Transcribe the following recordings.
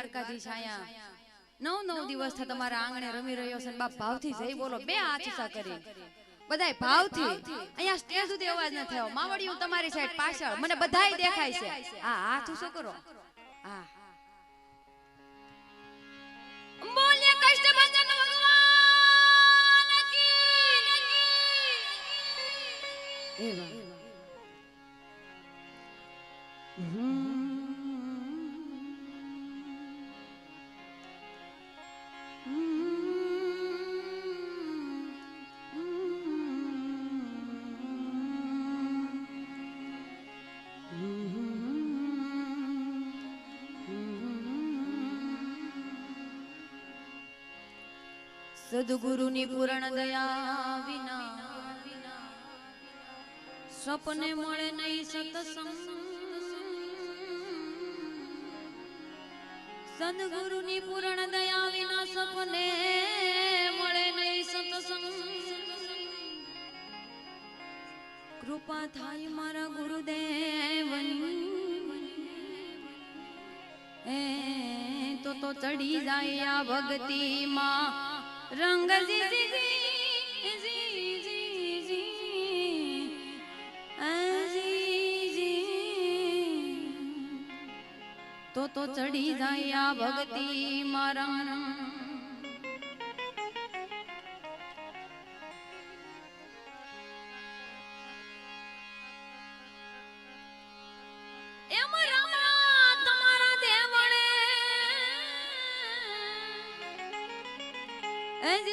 દ્વારકાધીશ આયા 9 દિવસ થી તમારા આંગણે રમી રહ્યો છે બાપ ભાવથી જઈ બોલો બે હાથ ઊંચા કરી બધાય ભાવથી અહીંયા સ્ટેજ સુધી અવાજ ન થયો માવડિયું તમારી સાઈડ પાછળ મને બધાય દેખાય છે આ હાથ ઊંચો કરો હા બોલે કષ્ટભંજન ભગવાન કી એવા સદગુરુની પૂર્ણ દયા વિના સપને મળે નહીં સત્સંગ સદગુરુની પૂર્ણ દયા વિના સપને મળે નહીં સત્સંગ કૃપા થાય મારા ગુરુદેવની તો ચડી જાય આ ભક્તિમાં રંગ તો ચડી જાય આ ભક્તિ મારા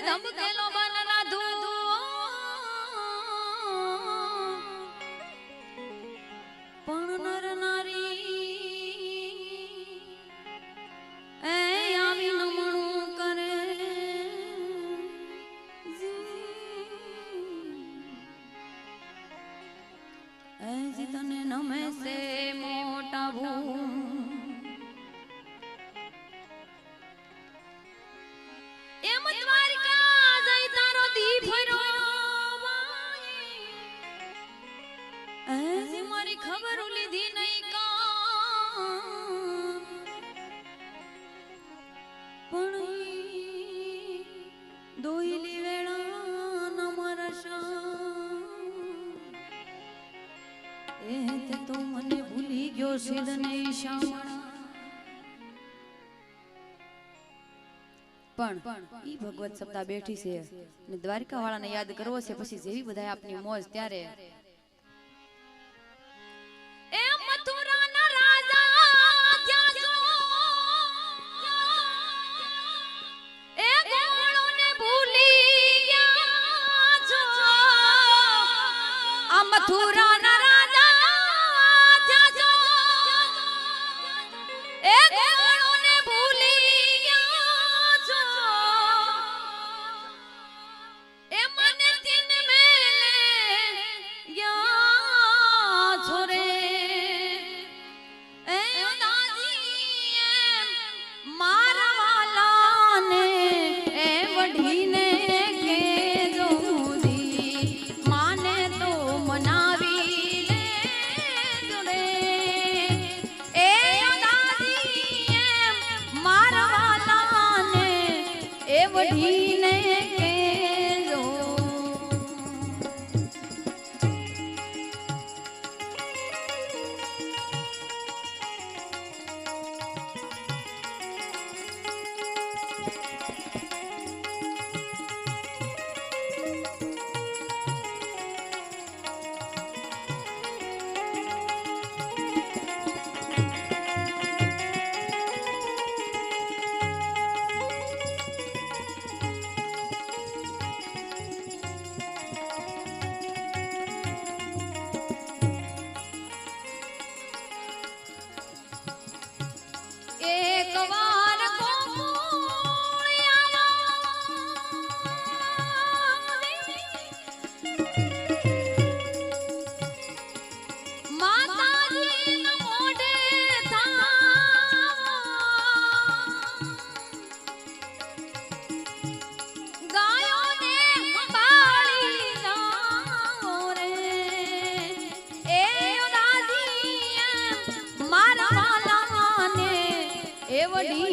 ધમકેલો બનના ધૂ પણ નર નારી એ આવી નમણું કરે એ જી તને નમે સે મોટા ભૂ ખબર લીધી નહીં કા પણ દોઈલી વેળા ન મરશા એ તો મને ભૂલી ગયો સિદ્ધ નહીં શામણા પણ ઈ ભગવત સપ્તાહ બેઠી છે ને દ્વારકા વાળાને યાદ કરવો છે પછી જેવી બધા આપની મોજ ત્યારે મથુરા ના રાજા એ ગોળોને ભૂલી ગયા છો એ મને તીન મેલે ગયા છો રે એ દાદી મારા વાલાને એ વઢીને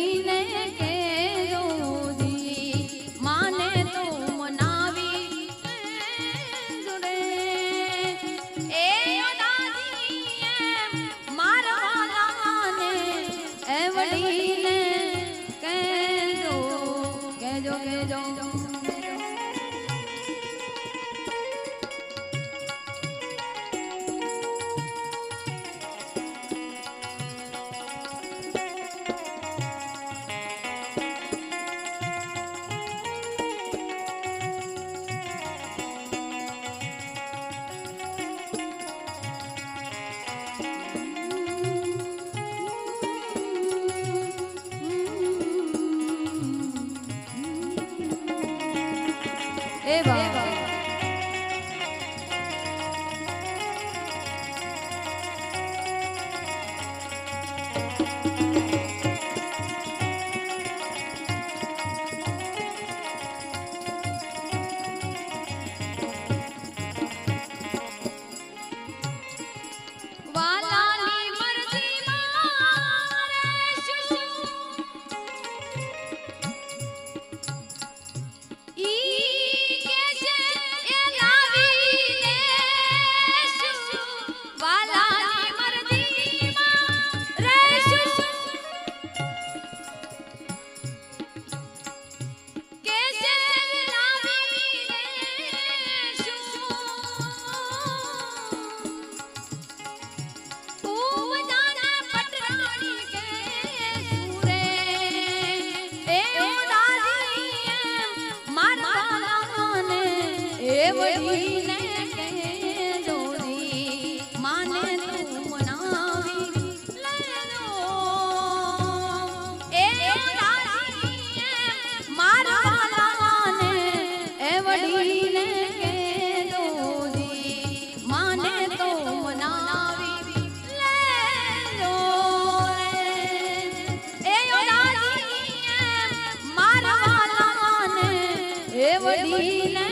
વડીને કે જોજી માને તો મનાવી જોડે એ દાદી મારા લાને એ વડીને કેજો કેજો કેજો એ બાબા વાલાની મરજી મારે શું ઈ કે છે એ લાવીને શું વાલાની મરજી મારે શું કે છે લાવીને શું વડીને કે જોડી માને તું મનાવી લેજો એ દાદી મારા લાને એ વડીને કે જોડી માને તો મનાવી લેજો એ દાદી મારા લાને એ વડીને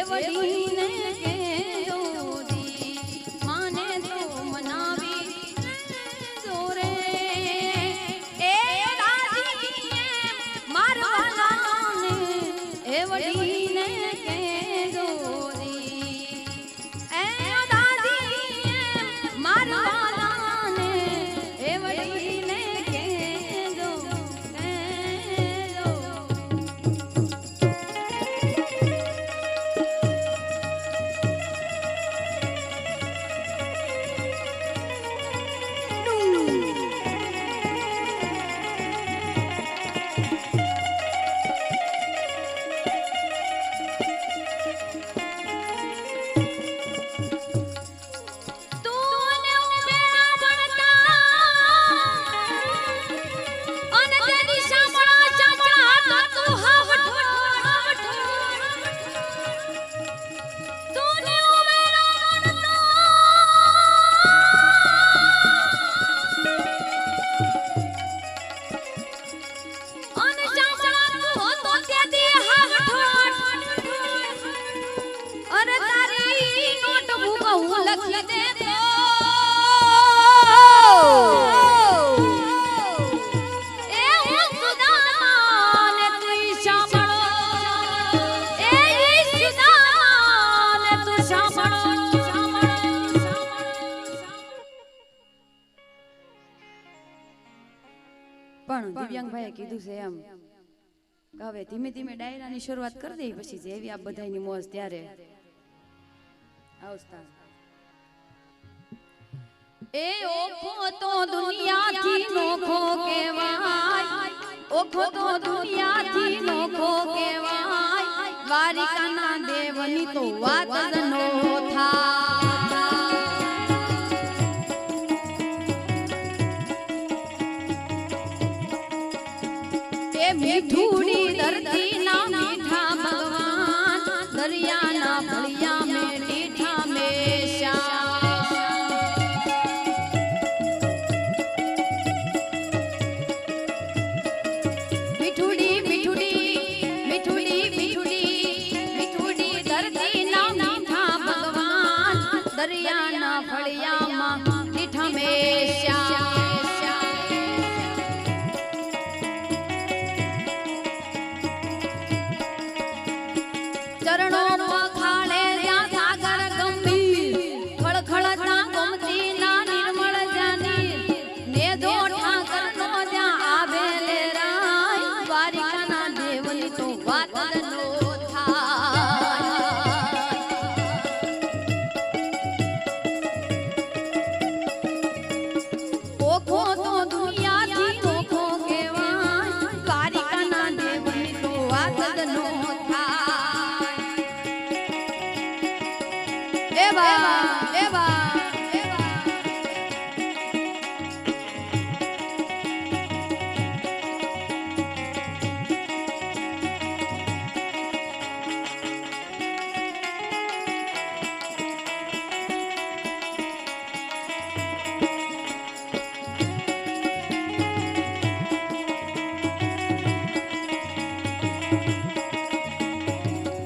વડીને કે જોજી માને તો મનાવી જોરે પણ દિવ્યાંગભાઈએ કીધું છે એમ કે હવે ધીમે ધીમે ડાયરાની શરૂઆત કરી દઈ, પછી જેવી આ બધાની મોજ ત્યારે આવસ્તા. એ ઓખો તો દુનિયાથી નોખો કહેવાય, ઓખો તો દુનિયાથી નોખો કહેવાય, દ્વારિકાના દેવની તો વાત જ નો થાય. એ મીઠુડી ધરતી ના મીઠા ભગવાન, દરિયાના ભળિયા મે મીઠા મેશા. દરિયાના ફળિયામાં મીઠા મેશા. ચરણો પખાળે જ્યાં સાગર ગંભીર, ખળખળતા ગોમતીના નિર્મળ જાની, ને જો ઠાકરનો જ્યાં આવેલે રાય, દ્વારિકાના દેવની તો વાત જ નો થાય. ઓખો તો દુનિયાથી નોખો કહેવાય, દ્વારિકાના દેવની તો વાત જ નો થાય. એવા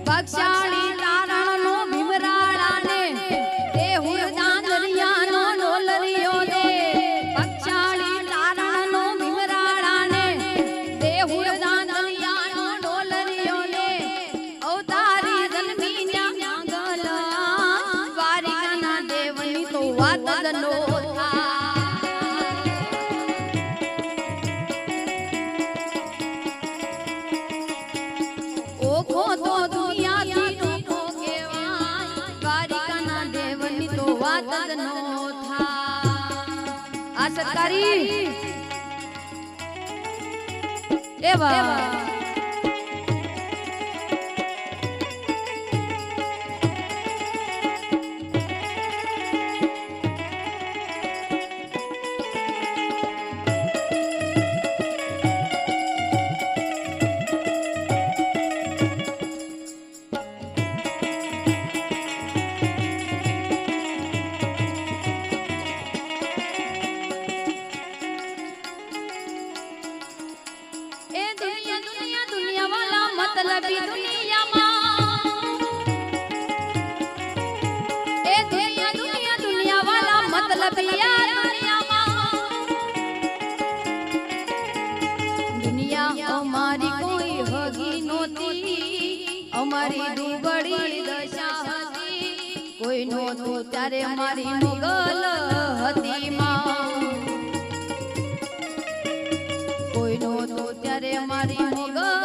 બક્ષાળી તારણનો ભીમરાળાને, દેહુર દાંદરિયાનો ડોલરિયો દે. બક્ષાળી તારણનો ભીમરાળાને, દેહુર દાંદરિયાનો ડોલરિયો દે. અવતારી જન્મી ન્યા માંગલ, દ્વારિકાના દેવની તો વાત જ નો થાય. ઓખો તો દુનિયાથી નોખો કહેવાય, દ્વારિકાના દેવની તો વાત જ નો થાય. આ સરકારી એવા મતલબી દુનિયામાં, એ દુનિયા વાલા મતલબી આ દુનિયામાં. દુનિયા અમારી કોઈ હગી નહોતી, અમારી દુબળી દશા હતી. કોઈ નહોતું ત્યારે અમારી મુગલ હતી માં, કોઈ નહોતું ત્યારે અમારી મુગલ હતી.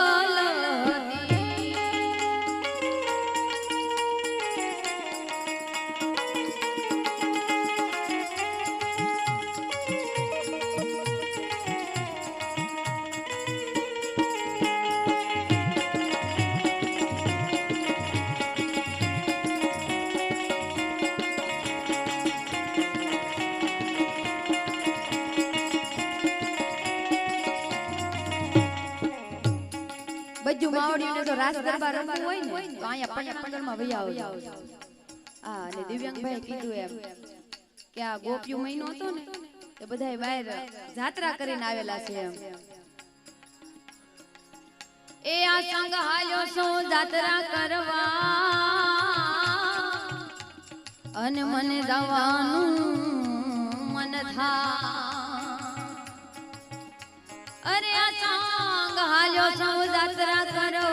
બજુ માવડીને તો રાસ ગરબા રમવું હોય ને તો અહીંયા 15 માં વહી આવજો. હા, અને દિવ્યાંગભાઈ કીધું એમ કે આ ગોપિયું મહિનો હતો ને તો બધાય બહાર જાત્રા કરીને આવેલા છે એમ. એ આ સંગ હાલ્યો સો જાત્રા કરવા, અને મને જવાનું મન થા. અરે આ સંગ હાલ્યો સો જાત્રા કરવા,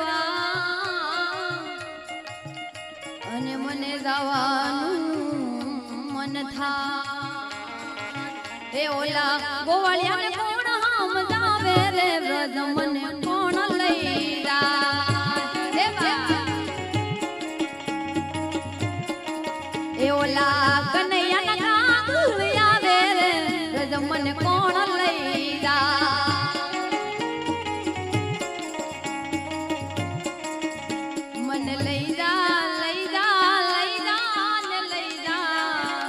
અને મને જવાનું મન થા. એ ઓલા ગોવાળિયાને કોણ સમજાવે, રજ મને કોણ લઈ જાય એ ઓલા કનૈયા કાગળ આવે રે રજ મને કોણ લઈ જાય મને લઈ જા લઈ જા લઈ જા ને લઈ જા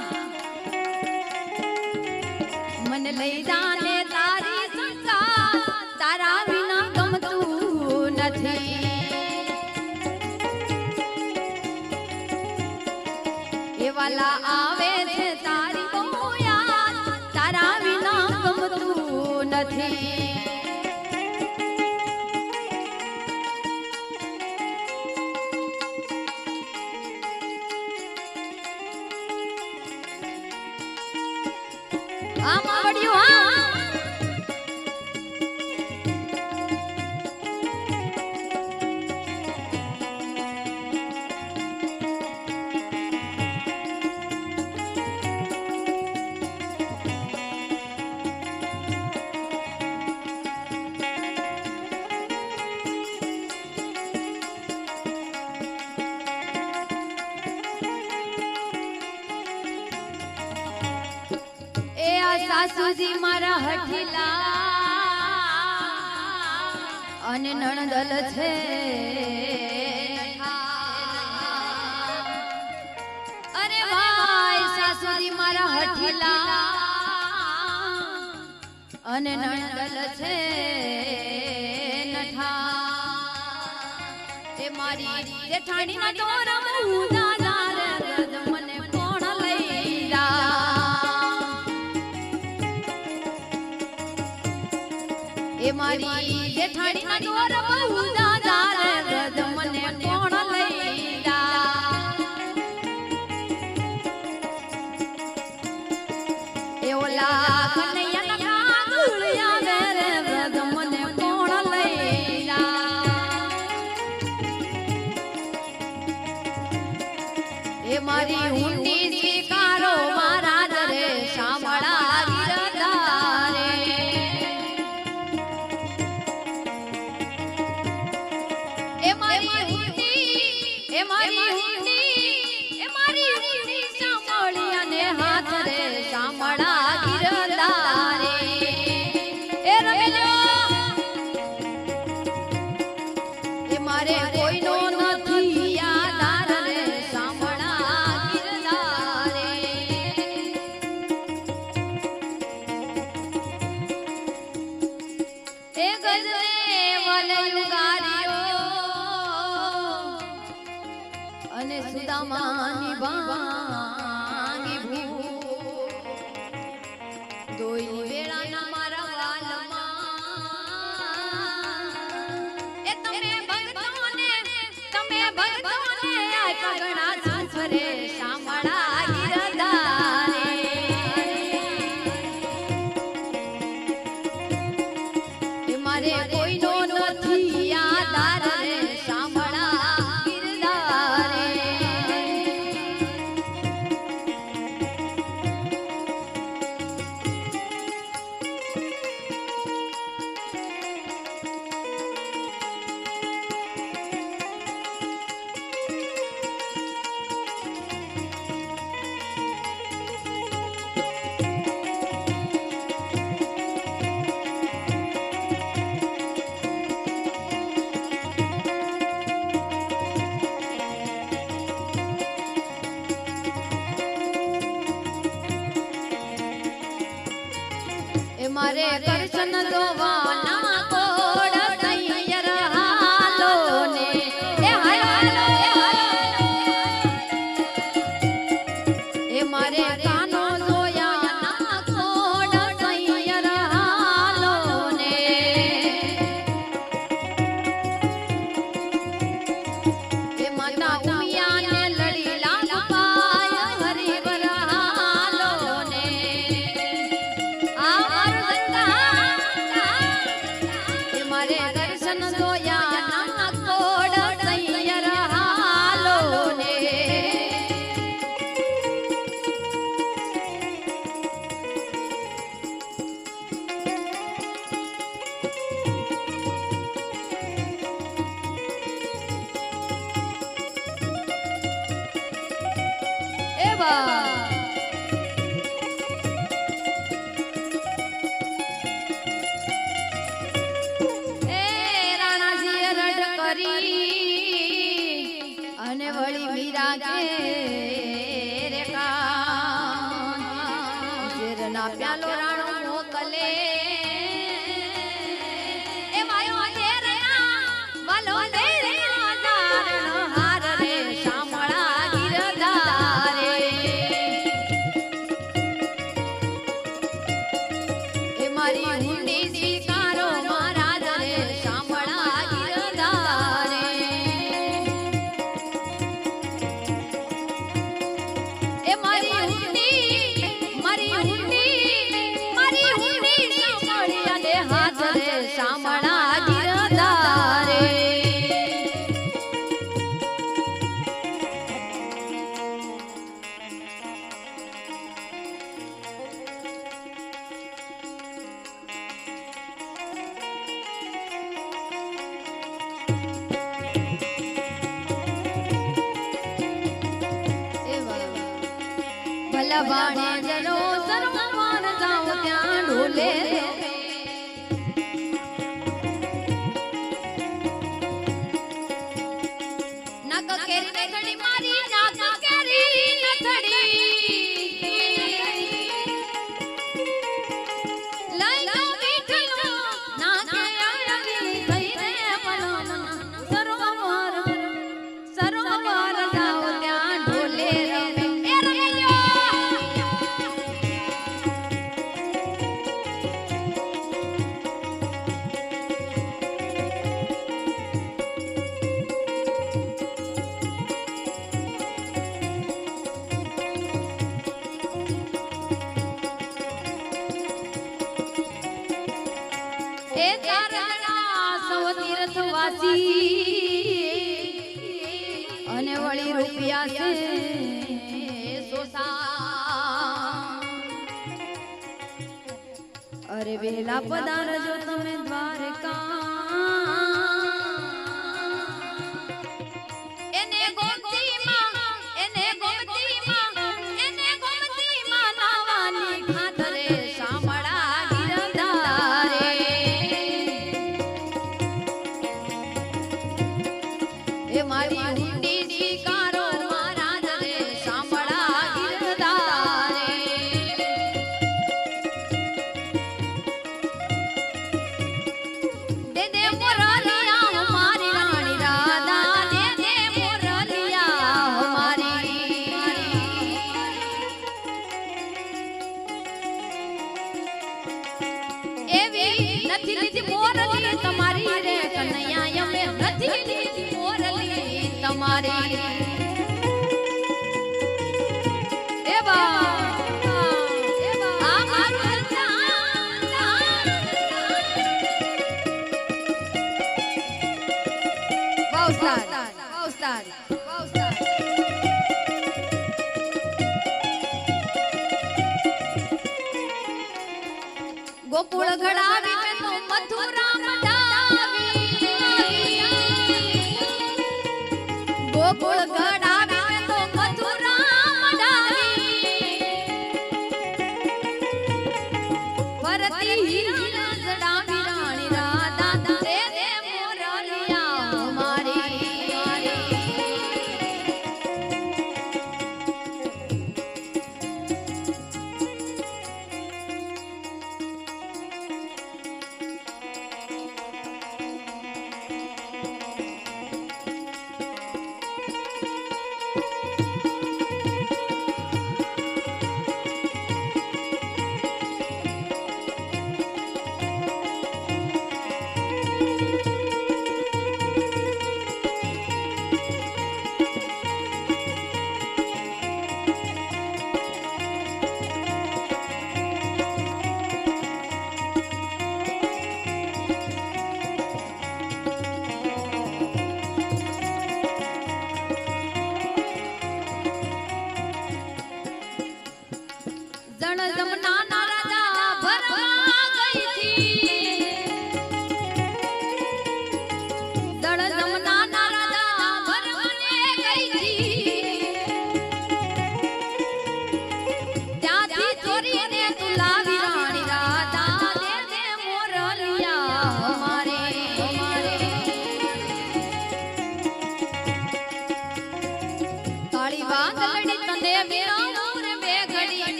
મને લઈ જા ને તારી સંસાર તારા વિના ગમતું નથી એ વાલા આવે છે તારી બહુ યાદ તારા વિના ગમતું નથી આ માવડિયું હા સાસુજી મારા હઠીલા અને નણદલ છે અરે ભાઈ સાસુજી મારા હઠીલા અને નણદલ છે નઠા એ મારી જેઠાણી ના તોરા મુદા જારે રજ મને કોણ લઈ જા એ મારી જેઠાણી ના તોર બહુ દાદા રે રજ મને કોણ લઈ જા એ ઓલા કનૈયા કાગળ આવે રે રજ મને કોણ લઈ જા એ મારી ઊંડી સ્વીકારો મહારાજ રે શામળા ગિરધારે એ મારી ઊંડી શામળિયા ને હાથ રે શામળા ગિરધારે એ રમેજો એ મારે કોઈનો નથી યાદાર રે શામળા ગિરધારે એ ગજરે વલયુગારીઓ અને સુદામાની ભાંગી ભૂ દોઈ વેળાના મારા વાલમાં એ તમે ભક્તોને આ પગણા સુખરે શામળા ગિરધારે એ મારે કોઈનો નથી યાદાર રે શામળા ગિરધારે મારે કરશન દોવાના કોડ તૈયાર હાલો ને એ હાલો એ મારે કાનો જોયાના કોડ તૈયાર હાલો ને એ માતા ઉમિયાને લડી લાલ પાય હરિવર હાલો ને આ અને વળી મીરા કે રે કાના પ્યાલો રાણો મોકલે એ વાયો દે રે વાલો દે રે તારણ હાર રે શામળા ગિરધારે એ મારી ઊંડી સ્વીકારો મહારાજ રે શામળા ગિરધારે એ મારી ઊંડી શામળી અને હાથ રે શામળા ગિરધારે ભલા ભાણે જરો સરોવર જાઉં ત્યાં ઢોલે નાક કેરી નથડી મારી નાક કેરી નથડી લઈ લો વિઠલો નાક આંગળી થઈ રે મનોના સરોવર જાઉં ત્યાં ઢોલે એ તારણા સૌ તીર્થવાસી અને વળી રૂપિયા છે સોસા અરે વેલા પધારજો તમે દ્વારકા એને ગોમતીમાં નાવાની ખાતરે શામળા ગિરધારે એ મારી ઊંડી સ્વીકારો મહારાજ રે શામળા ગિરધારે દે દે મોરલિયા મારી રાણી રાધા દે દે મોરલિયા મારી એવી નથી લીધી મોરલી તમારી રે કનૈયા અમે નથી લીધી મોરલી તમારી એ બા આ મારું વાઉસ્તાર ગોકુળ ઘડાવી મેં તો મથુરા મઢાવી ગોકુળ ઘડાવી મેં તો મથુરા મઢાવી ફરતી હીરા જડાવી રાણી રાધા દે દે મોરલિયા મારી જમનાના રાજા ભરવા ગઈ થી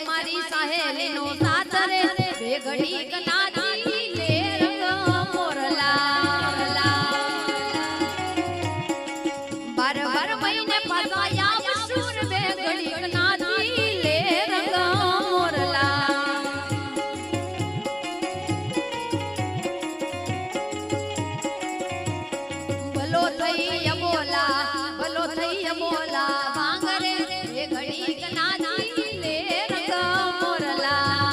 મારી સહેલી નો સાથ રે બે ઘડી કનાથી લે રંગ મોરલા બાર બાર મહિને પાછા આવશું બે ઘડી કનાથી લે રંગ મોરલા ભલો થઈ બોલા ભાંગરે બે ઘડી કનાથી લે રંગ મોરલા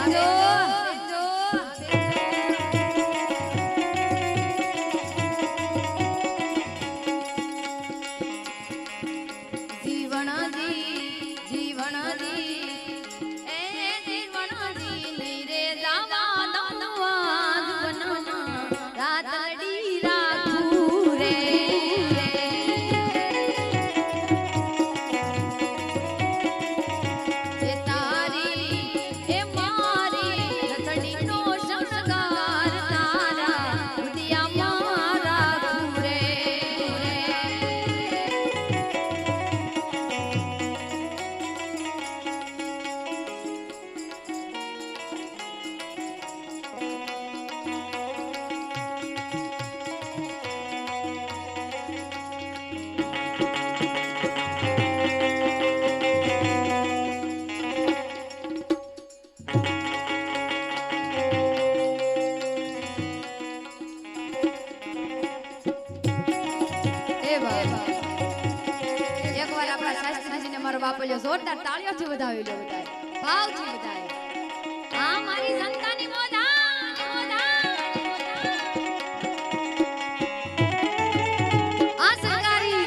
બેજો બાપલ્યો જોરદાર તાળીઓથી વધાવી લો બધાય ભાવથી બધાય આ મારી જનતાની મોદા આ સરકારી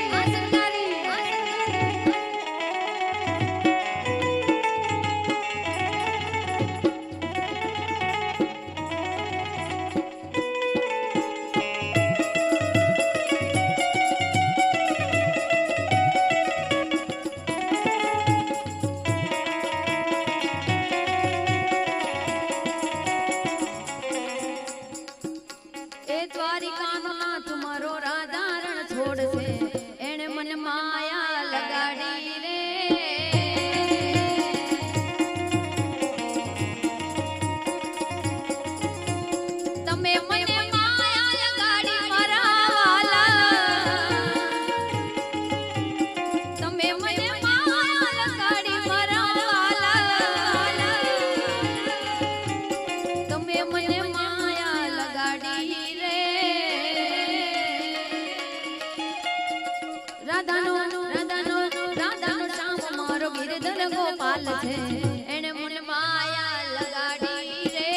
ગોપાલ છે એને મને માયા લગાડી રે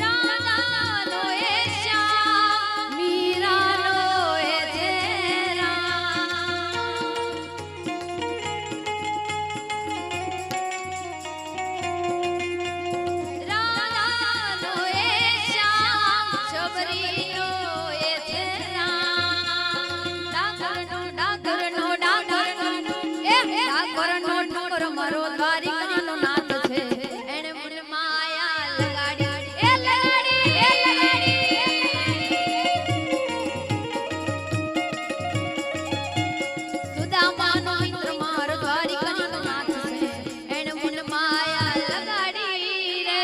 રાધાનો એ શ્યામ મીરાનો એ રાધાનો એ શ્યામ શબરીનો મારો દ્વારિકાનો નાથ છે એને મને માયા લગાડી સુદામાનો મિત્ર મારો દ્વારિકાનો નાથ છે એને મને માયા લગાડી રે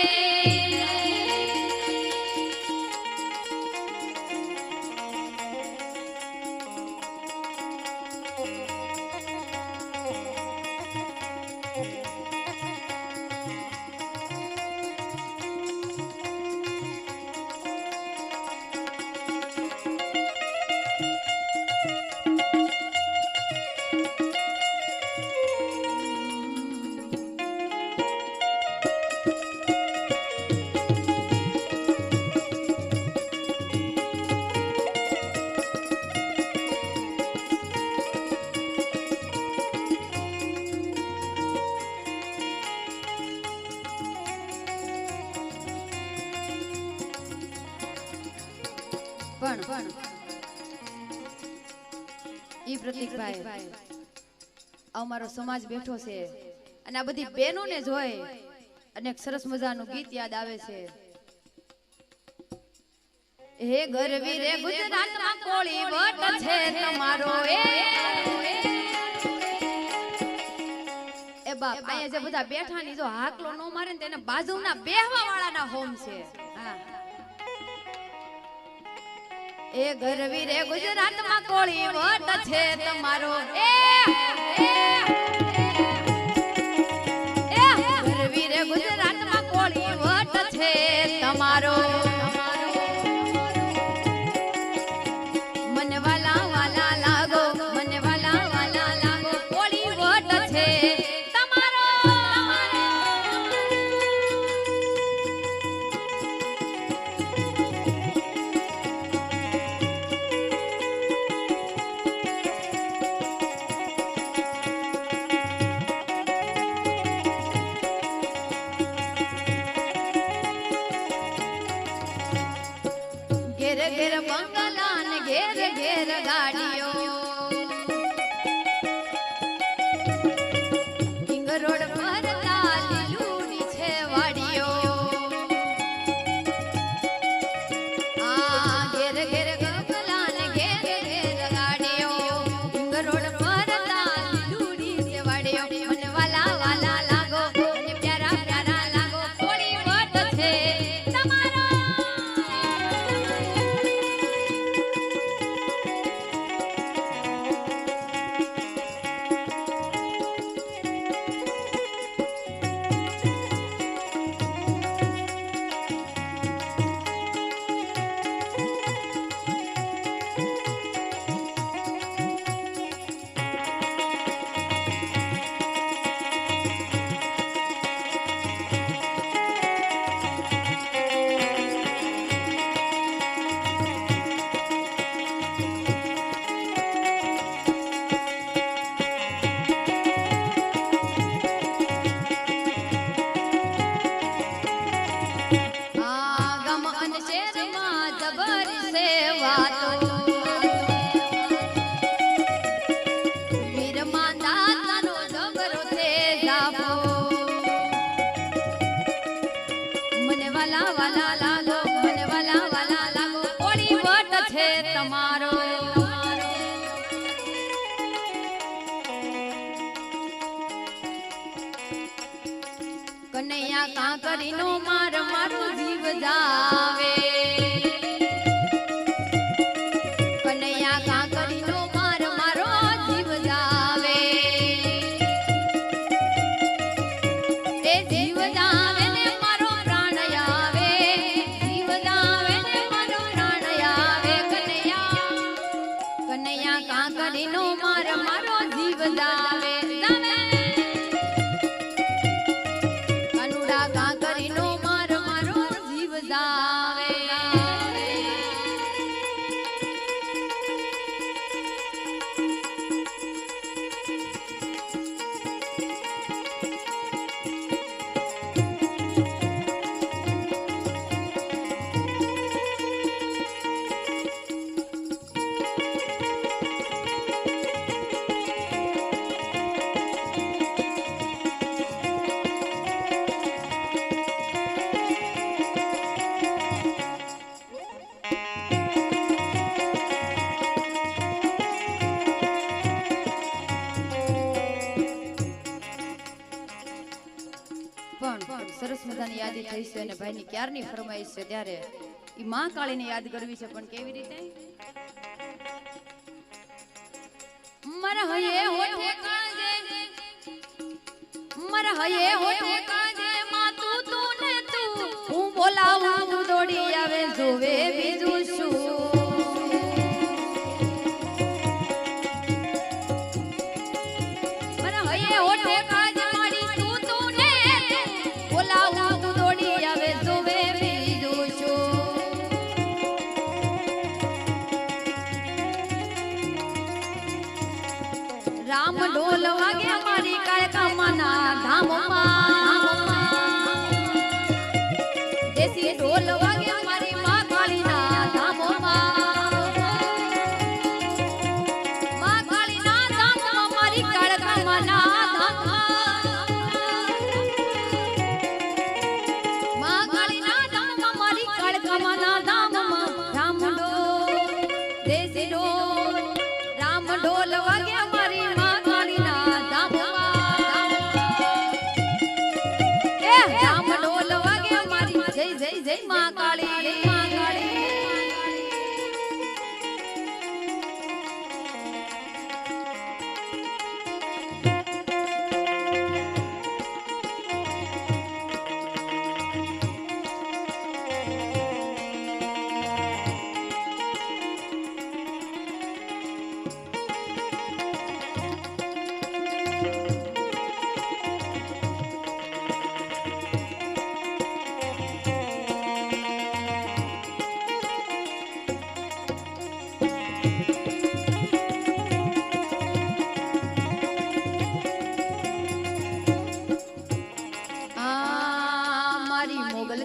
પણ ઈ પ્રતિકભાઈ અમારો સમાજ બેઠો છે અને આ બધી બહેનોને જોઈ અને એક સરસ મજાનું ગીત યાદ આવે છે હે ગરવી રે ગુજરાતમાં કોળી વટ છે તમારો એ બાપ અહીંયા જે બધા બેઠાની જો હાકલો નો મારે ને તેને બાજુના બેહવા વાળાના હોમ છે હા એ ગરવી રે ગુજરાતમાં કોળી વટ છે તમારો ગરવી રે ગુજરાતમાં કોળી વટ છે તમારો મને વાલા વાલા લાગો મને વાલા વાલા ઘેર બંગલા ને ઘેર ઘેર ગાડીઓ કિંગ રોડ પર લીલુડી છે વાડીઓ આ ઘેર ઘેર બંગલા ને ઘેર ઘેર ગાડીઓ કિંગ રોડ પર લીલુડી છે વાડીઓ મને વાલા વાલા લાગો અને પ્યારા પ્યારા લાગો થોડી વટ છે તમારો તમારો કનૈયા કાંકરીનો માર મારો જીવ જાવે કનૈયા કાંકરીનો માર મારો જીવ જાવે એ જીવ જાવે ને મારો પ્રાણ આવે જીવ જાવે ને મારો પ્રાણ આવે કનૈયા કાંકરીનો માર મારો જીવ જાવે કાનુડા કાંકરીનો માર મારો જીવ જાવે સરસ મજાની યાદી થઈ છે અને ભાઈની ક્યારની ફરમાઈશ છે ત્યારે ઈ માં કાળીને યાદ કરવી છે પણ કેવી રીતે મર હયે હોઠે કાજે માં તું ને તું હું બોલાવું તું દોડી આવે જોવે બીજું શું મર હયે હોઠે કાજે મારી તું ને બોલાવું તું દોડી આવે જોવે બીજું શું રામ ઢોલ વાગે મારી કાળકામાના ધામમાં દેશી ઢોલ વાગે મારી માં કાળીના ધામમાં માં કાળીના ધામમાં મારી કાળકામાના ધામમાં માં કાળીના ધામમાં મારી કાળકામાના ધામમાં રામ ઢોલ દેશી ઢોલ રામ ઢોલ વાગે મારી માં કાળીના ધામમાં એ રામ ઢોલ વાગે મારી જય જય જય માં કાળી માં કાળી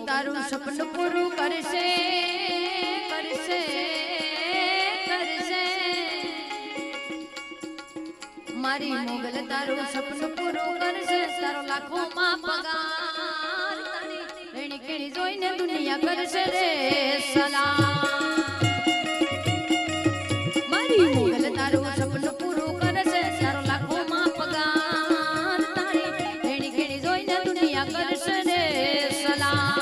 તારું સપનું પૂરું કરશે કરશે કરશે મારી મોગલ તારું સપનું પૂરું કરશે તારો લાખોમાં પગાર તારી રેણી કેણી જોઈને દુનિયા કરશે રે સલામ મારી મોગલ તારું સપનું પૂરું કરશે તારો લાખોમાં પગાર તારી રેણી કેણી જોઈને દુનિયા કરશે રે સલામ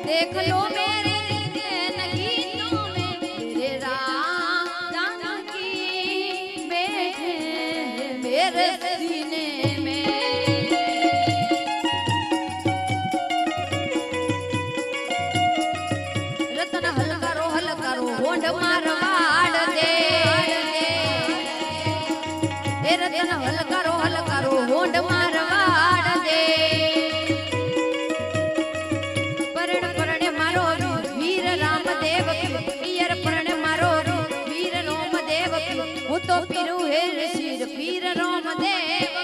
देख लो मेरे दिल के नगीनों में मेरे राम जानकी बैठे मेरे सीने में रतन हलकारो होंड मारवाड़ दे रतन हलकारो होंड मारवाड़ दे હું તો પીરું હેર શિર પીર રોમ દેવ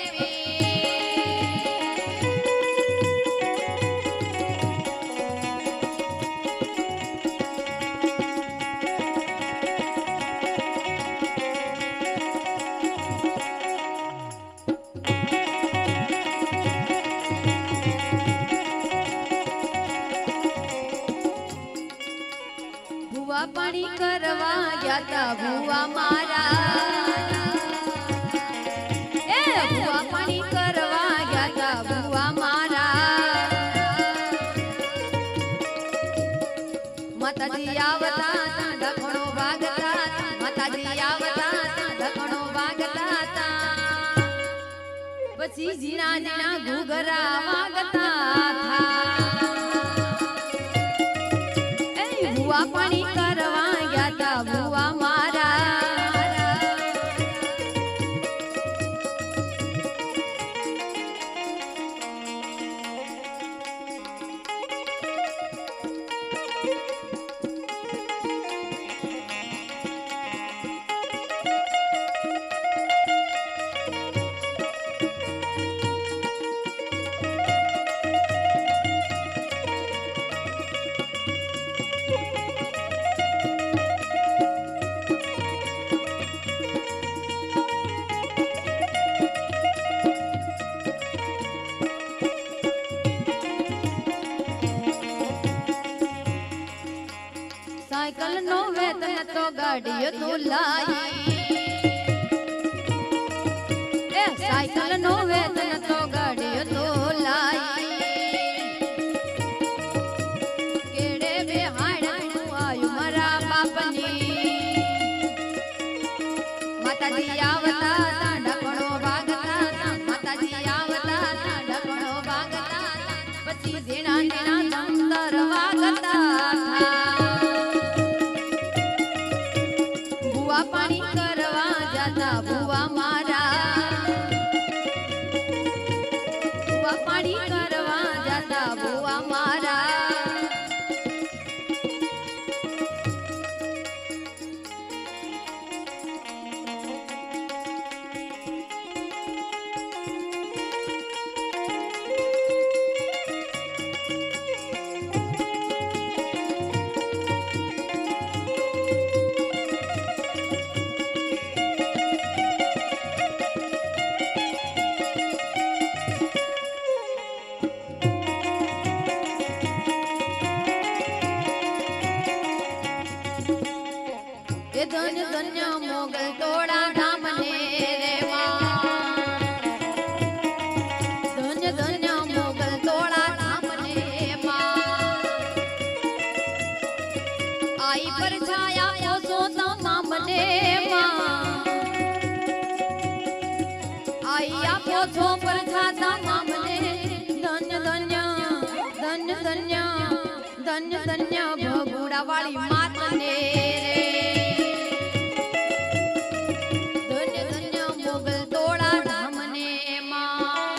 ભુવા પાણી કરવા ગયા તા ભુવા મારા ભુવા પાણી કરવા ગયા તા ભુવા મારા માતાજી આવતા ઢકણો વાગતા માતાજી આવતા ઢકણો વાગતા પછી ઝીણા ઝીણા ઘૂઘરા વાગતા ભુવા પાણી કરવા ગયા તા ભુવા મારા साइकिल नो वेतन तो गाड़ियो तो लाई साइकिल नो वेतन तो गाड़ियो तो लाई केड़े बेहाड़ तू आयु मरा बापनी माताजी आवता ढकणो वागता माताजी आवता ढकणो वागता पछी झीणा झीणा अंदर वागता पानी करवा जाता भुवा मारा भुवा पानी करवा जाता भुवा मारा છો પરછાતા મામને ધન્ય ધન્ય ધન્ય ધન્ય ધન્ય ધન્ય ભગુડા વાળી માતને ધન્ય ધન્ય મોગલ તોડા ધામને માં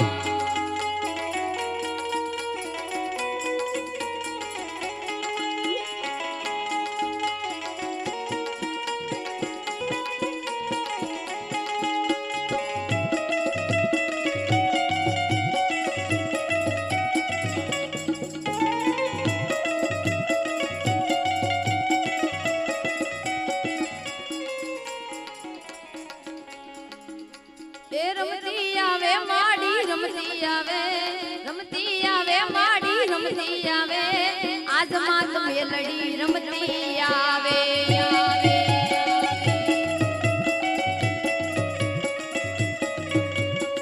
રમતી આવે માડી રમતી આવે માડી રમતી આવે આજ માત મેલડી રમતી આવે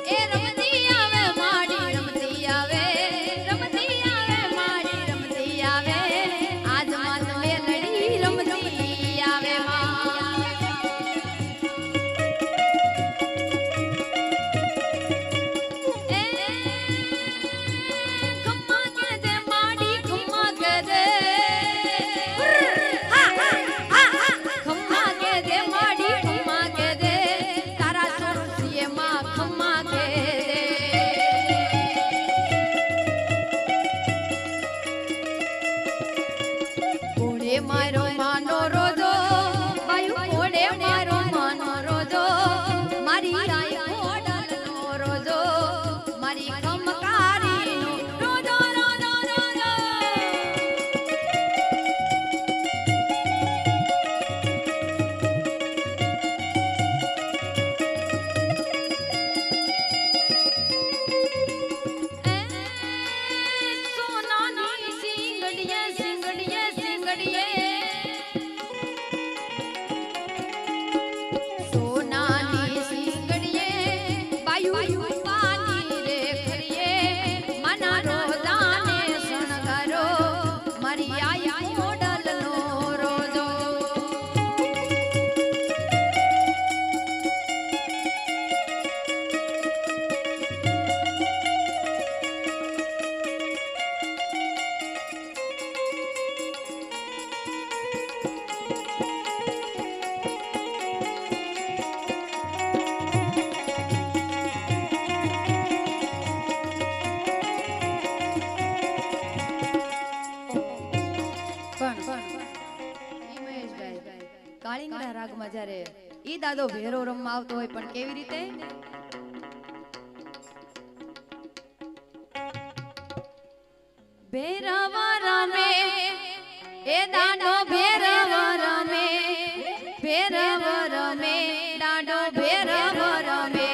એ રમતી આવે માડી રમતી આવે માડી રમતી આવે આજ માત મેલડી રમતી આવે મારો માનો રોજો બાયુ કોડે મારો માનો રોજો મારી આઈ કોડલનો રોજો મારી કમકારીનો રોજો રોજો રોજો સોનાની સિંગડીએ સિંગડીએ સિંગડીએ સોનાની સિંગડીએ બાયુ પાની રે ખરીએ મના રોજાને શણગારો મારી આઈ મોડલનો રોજો કાળિંગડા રાગમાં જ્યારે ઈ દાદો ભેરો રમવા આવતો હોય પણ કેવી રીતે ભેરવા રમે એ દાડો ભેરવા રમે દાડો ભેરવા રમે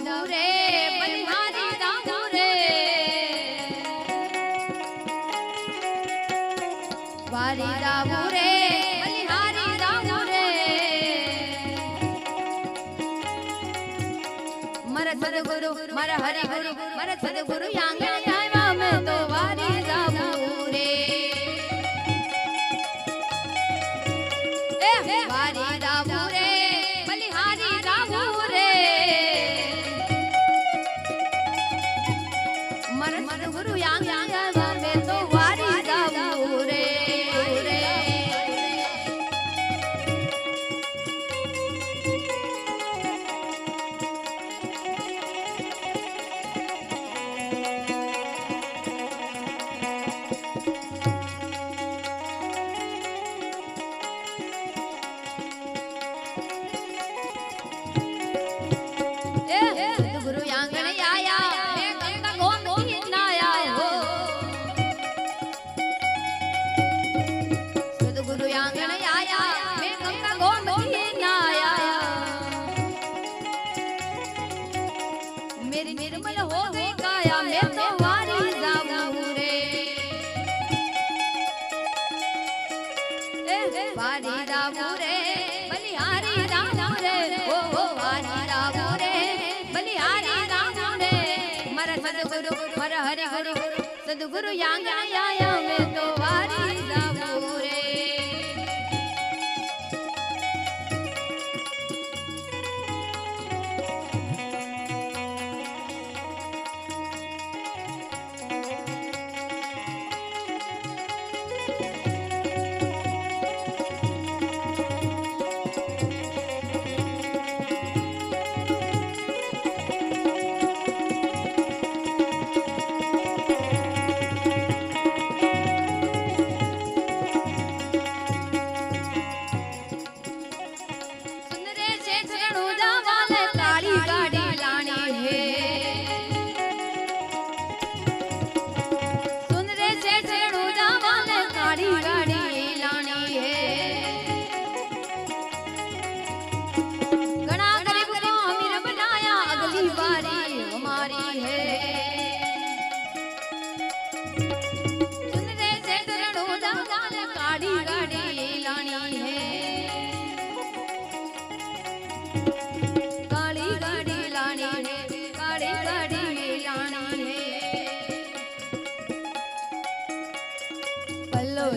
દાવું રે બલિહારી દાવું રે વારી દાવું રે બલિહારી દાવું રે મારા સદગુરુ મારા હરિગુરુ મારા સદગુરુ આંગણે આવ્યા મેં તો વારી દાવું રે વારી દાવું રે બલિહારી દાવું રે મારા સદગુરુ આંગણે આવ્યા મેં તો વારી દાવું રે गुरु आंगन आया मैं गंगा गोमती नाया हो सदगुरु आंगन आया मैं गंगा गोमती नाया मेरी निर्मल हो गई काया मैं तो वारी दाऊं रे वारी दाऊं रे बलिहारी दाऊं रे ओ वारी दाऊं रे बलिहारी दाऊं रे मारा सदगुरु मारा हरि गुरु सदगुरु आंगण आया मैं तो वारी दाऊं रे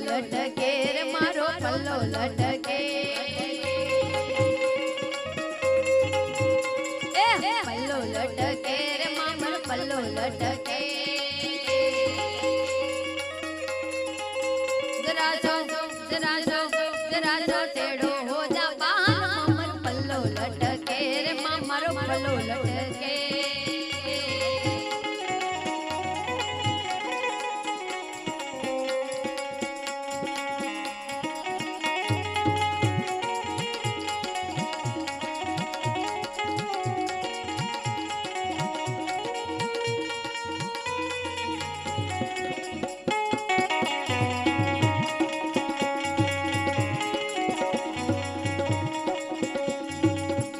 लटके रे मारो पल्लो लटके पल्लो लटके रे मामर पल्लो लटके जरा जो तेड़ो हो जा मामर पल्लो लटके रे मामर पल्लो लटके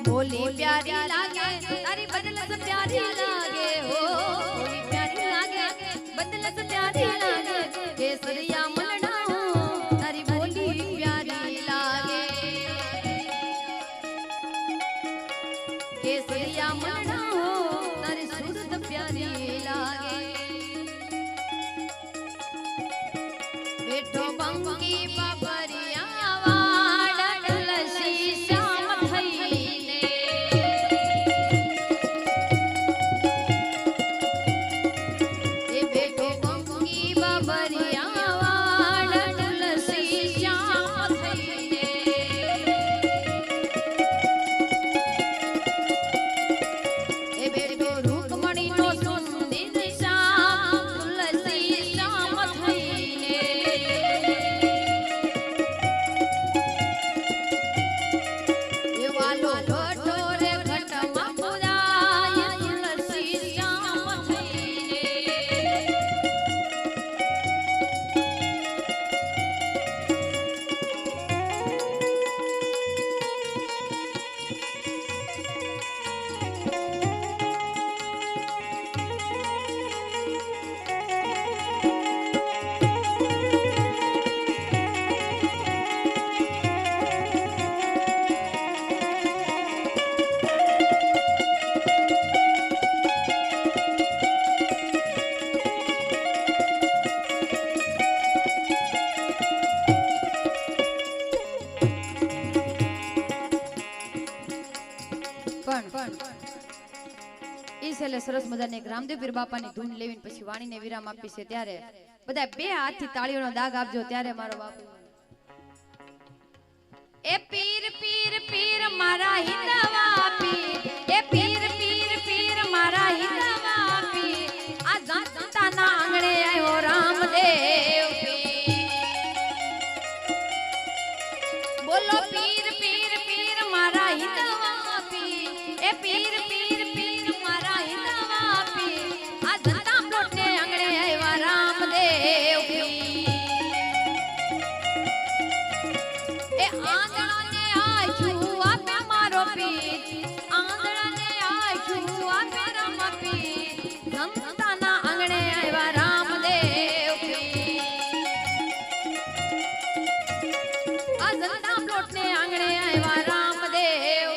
बोली प्यारी लागे तारी बदल से प्यारी लागे हो बोली प्यारी लागे बदल से प्यारी लागे केसरिया मलना हो तारी बोली प्यारी लागे केसरिया मलना हो तारी सूरत प्यारी लागे बेटो बंगी बाबरिया वाडल शीशा बेटो बंगी बाबरिया છેલ્લે સરસ મજાની એક રામદેવ પીર બાપાની ધૂન લેવીને પછી વાણીને વિરામ આપી છે ત્યારે બધા બે હાથથી તાળીઓનો દાગ આપજો ત્યારે મારો બાપુ એ પીર પીર પીર મારા હિંદવા પીર એ પીર પીર પીર મારા હિંદવા પીર આ જનતાના આંગણે આવ્યો રામદેવ પીર બોલો પીર પીર પીર મારા હિંદવા પીર એ પીર પીર પીર મારા હિંદવા પીર આ જનતા પ્લોટને આંગણે આવ્યા રામદેવ પીર એ આંધળાને આછું આપે મારો પીર આંધળાને આછું આપે રામ પીર જનતાના આંગણે આવ્યા રામદેવ પીર આ જનતા પ્લોટને આંગણે આવ્યા રામદેવ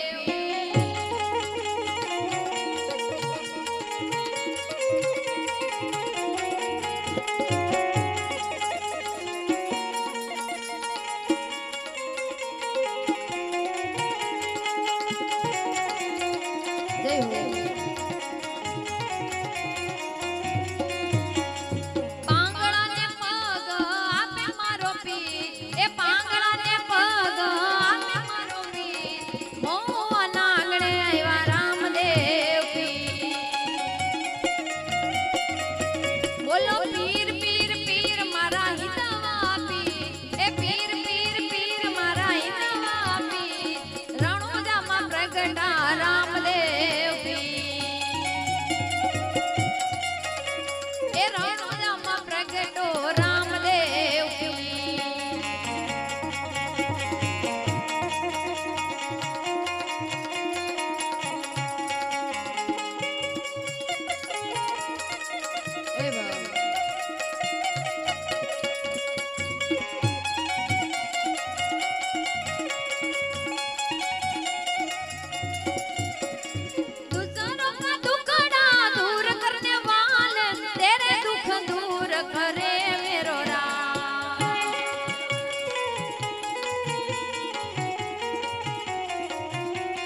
પાંગળાને પગ આપે મારો પીર એ પાંગળાને પગ આપે મારો પીર મોહના આંગણે આવ્યા રામદેવ પીર બોલો પીર પીર પીર મારા હિંદવા પીર એ પીર પીર પીર મારા હિંદવા પીર રણુજામાં પ્રગટા રામદેવ એ રણુજામાં પ્રગટો રામદેવ એ બાબા दूसरों का दुखड़ा दूर करने वाले तेरे दुख दूर करे मेरो राम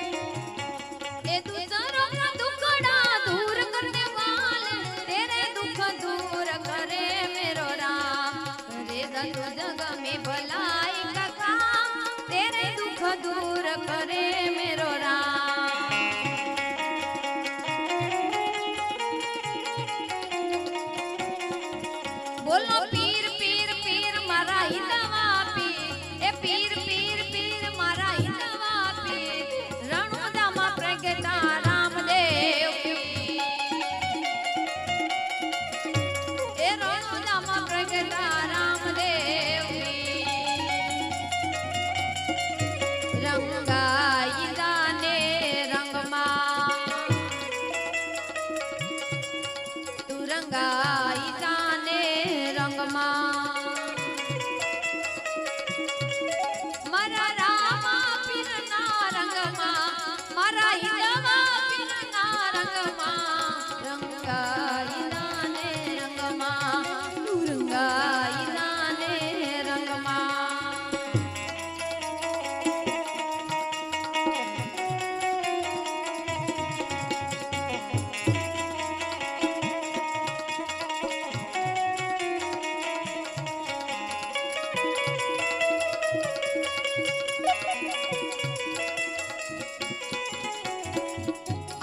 ए दूसरों का दुखड़ा दूर करने वाले तेरे दुख दूर करे मेरो राम करे दंड जग में भलाई का काम तेरे दुख दूर करे मेरो राम बोलो पीर पीर पीर मारा हिंदवा पीर ए पीर पीर पीर मारा हिंदवा पीर रणुजामा प्रगटा रामदेव पीर ए रणुजामा प्रगटा रामदेव पीर रंगाई दाने रंगमा तू रंगाई दाने रंगમાં મારા રામા પીરના રંગમાં મારા હિંદવા પીરના રંગમાં રંગાઈ દાને રંગમાં તું રંગાઈ દાને રંગમાં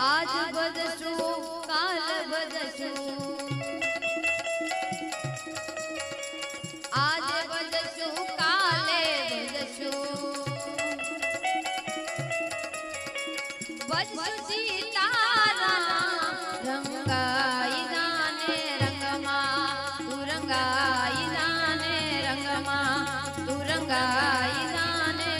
आज बदशु काल बदशु आज बदशु काले बदशु बदशु सीताराम रंगाई दाने रंगमा तू रंगाई दाने रंगमा तू रंगाई दाने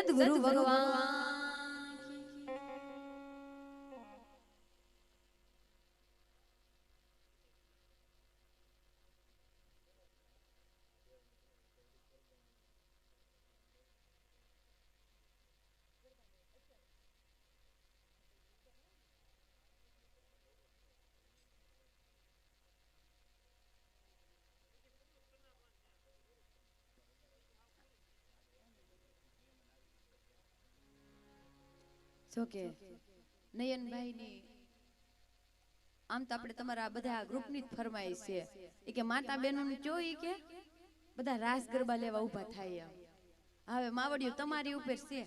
સદગુરુ ભગવાન જોકે નયનભાઈ ની આમ તો આપણે તમારા બધા ગ્રુપ ની જ ફરમાઈશ છે એ કે માતા બહેનો ને જોઈ કે બધા રાસ ગરબા લેવા ઊભા થાય હવે માવડિયું તમારી ઉપર છે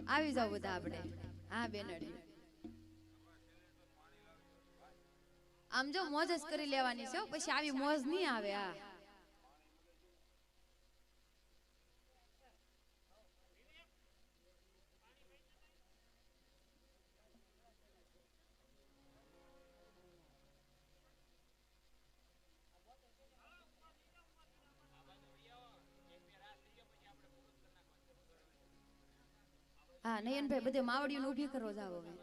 આવી જાવ બધા આપણે હા બેનડી આમ જો મોજ જ કરી લેવાની છે પછી આવી મોજ નહીં આવે હા હા નયનભાઈ બધે માવડીઓ ઊભી કરો જાવ હવે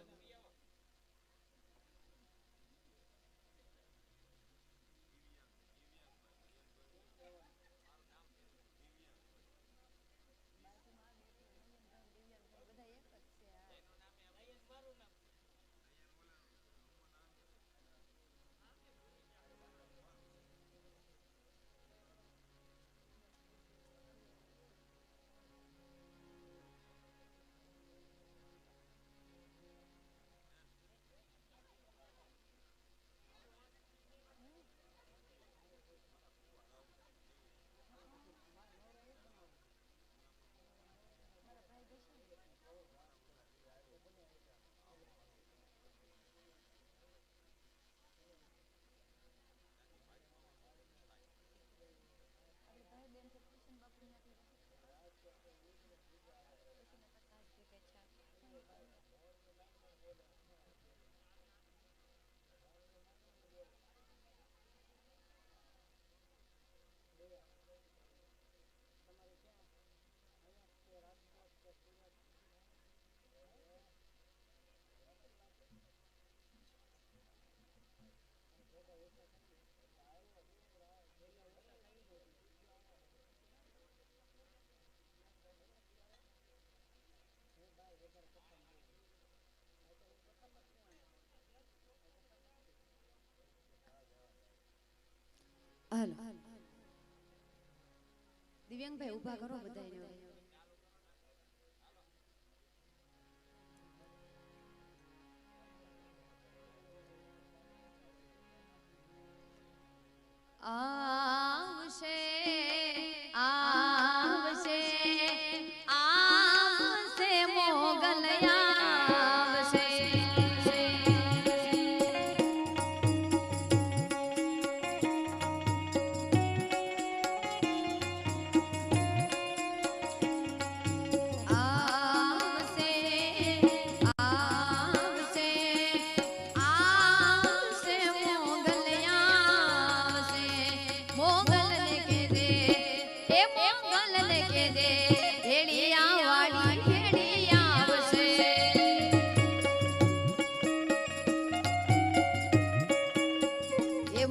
હાલો દિવ્યાંગભાઈ ઊભા કરો બધાને આવશે આવશે આવશે મોગલયા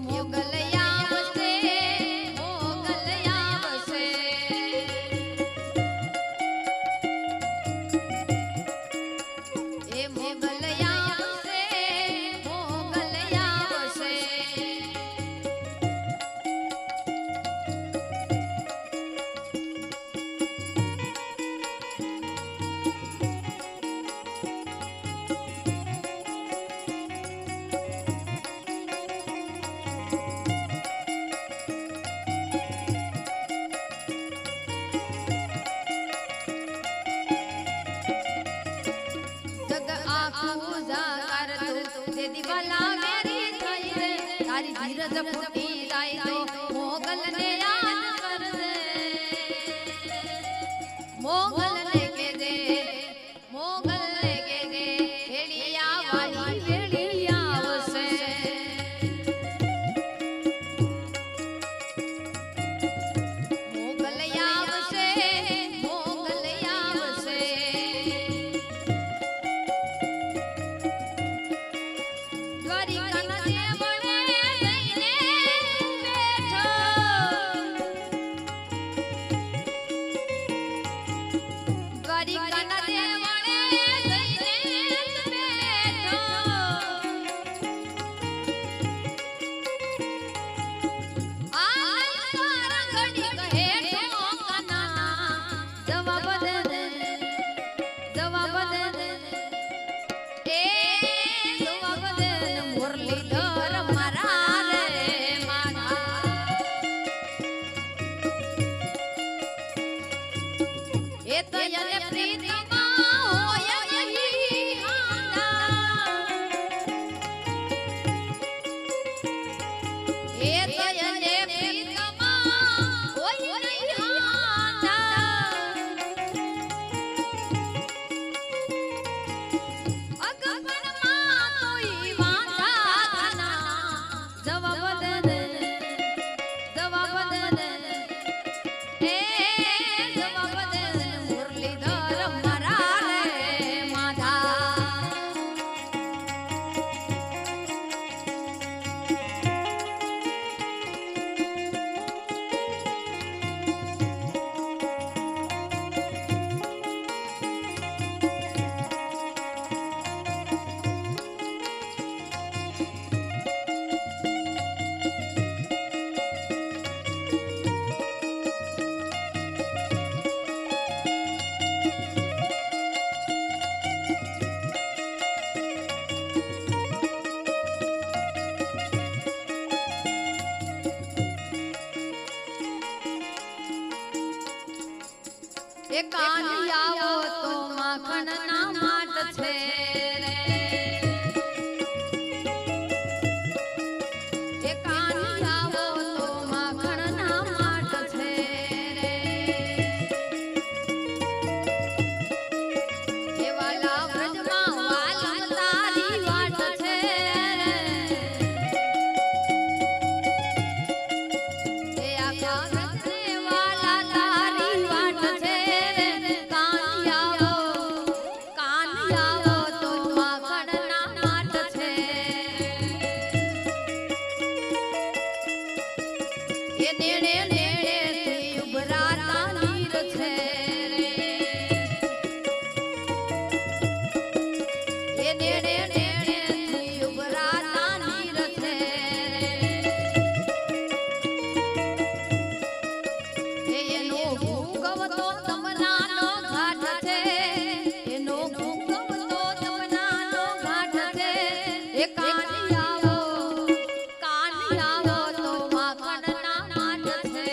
મોગલ આવશે એ તયને પ્રીતમાં કોઈ નહીં હાના અગપનમાં તોય વાંધા ના જવાબ દે જવાબ દે એ જવાબ દે મુરલીધર મારા રે માધા એ કાનિયાવો તો માખણના માટ છે રે એ કાનિયાવો તો માખણના માટ છે રે એ વાલા વ્રજમાં વાલ તારી વાટ છે રે એ આખા વ્રજને વાલા તારી વાટ છે કાનિયાવો તો માખણના માટ છે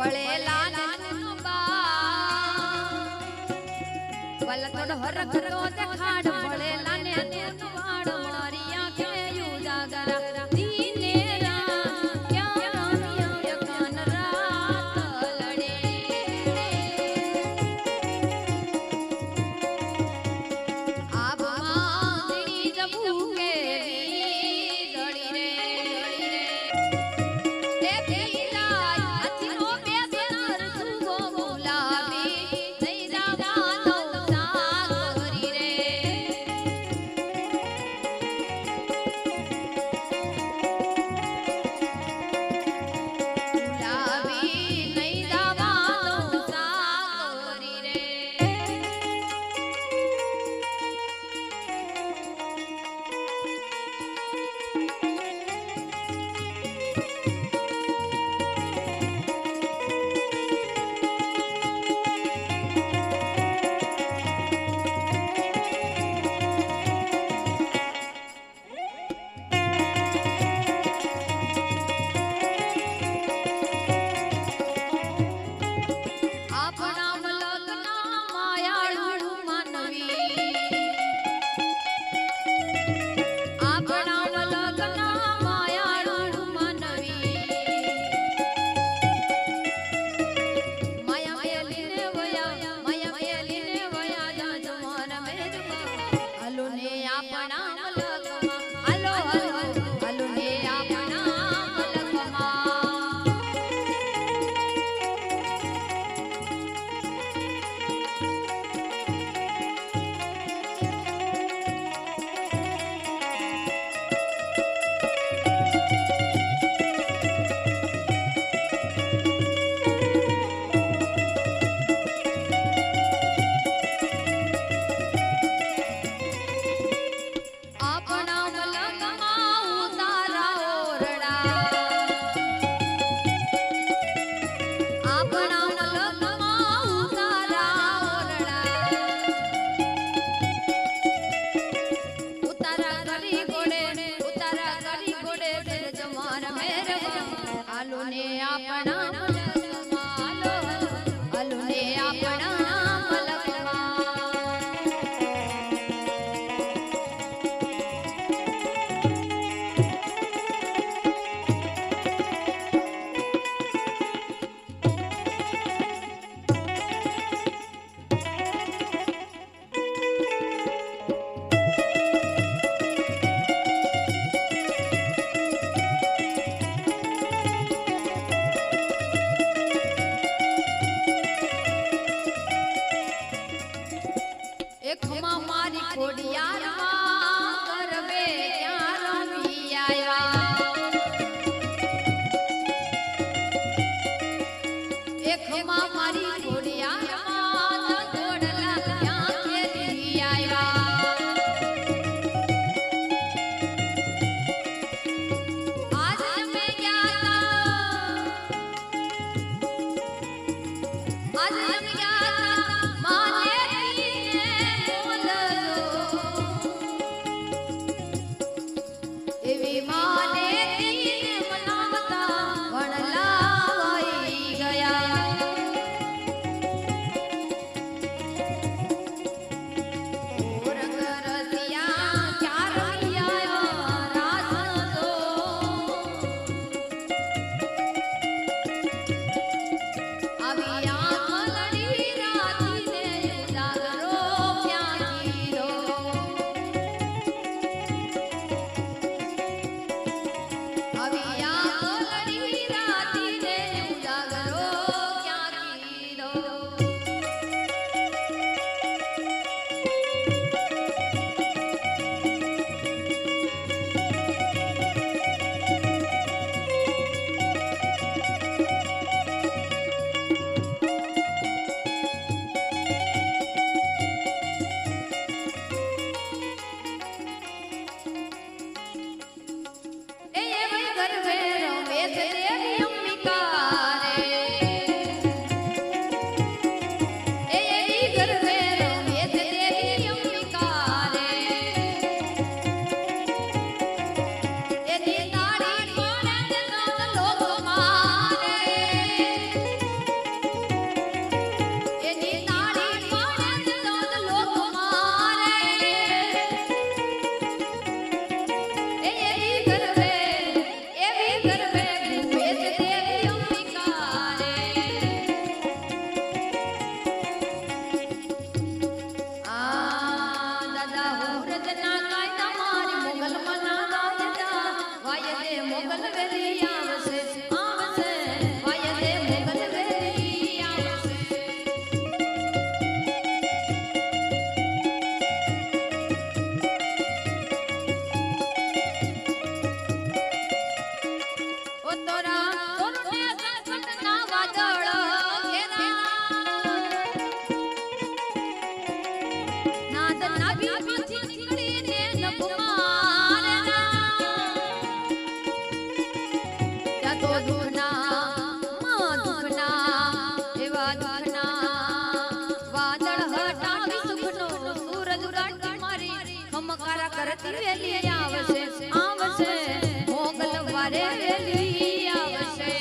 ભળેલા ને વલ થોડો હરખ તો દેખાડ ભળેલા ને વાડ મારી આંખે ઉજાગરા દીને રાત ક્યાં રમ્યો યકન રાત લડે આબમાં જીણી જબુ કે જડી રે એ પીલા હાથીનો બેસનાર સુગો ગુલાબી નહીં જાવાનો સાગ કરી રે ગુલાબી નહીં જાવાનો સાગ કરી રે આપણા મલકના માયાળુ માનવી આપણા મલકના માયાળુ માનવી માયા મેલીને વયા જાજ મન મેજમાં હાલો ને આપણા મલકમાં હાલો હાલો હાલો ને આપણા મલકમાં બકારા કરતી વેલી આવશે આવશે મોગલવારે વેલી આવશે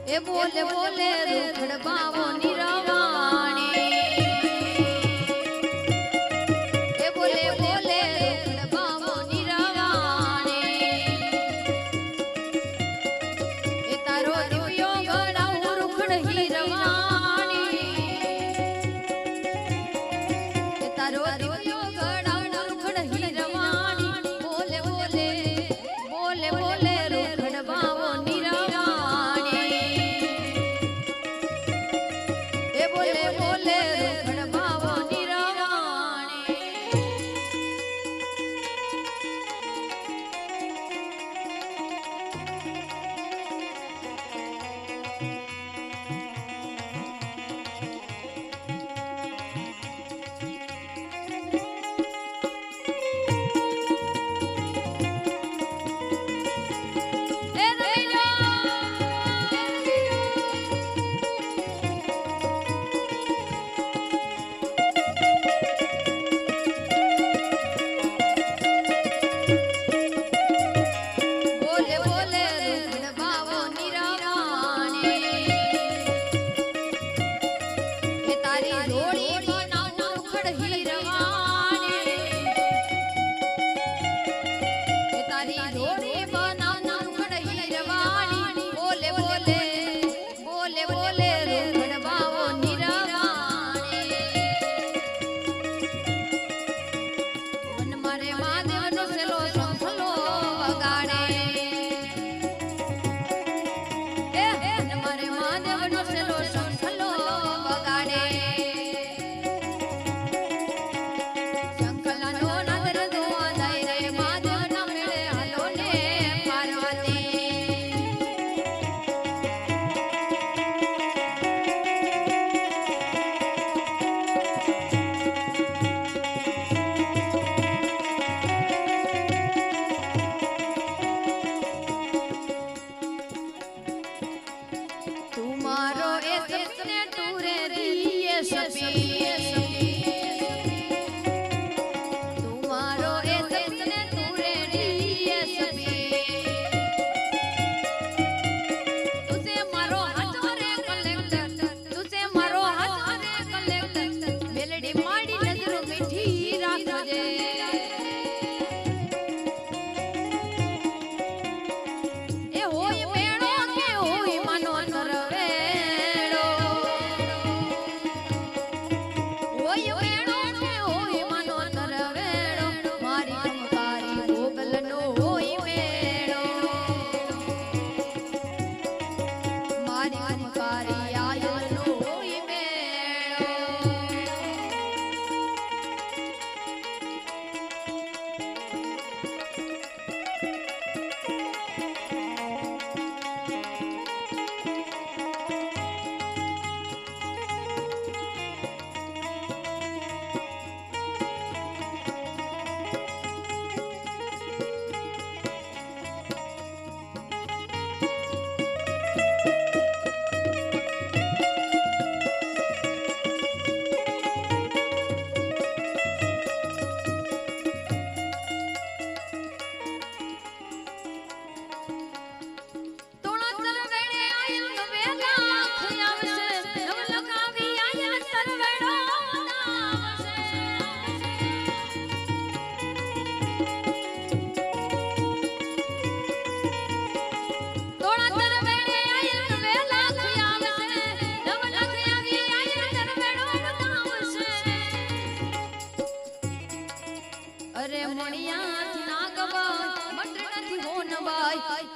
એ બોલે બોલે રૂખડ બાવો નિરાવાણી એ બોલે બોલે રૂખડ બાવો નિરાવાણી એ તારો દિવ્યો ગણાઉ રૂખડ હીરવાણી એ તારો દિવ્યો ગણાઉ રૂખડ હીરવાણી બોલે બોલે બોલે બોલે રૂખડ બાવો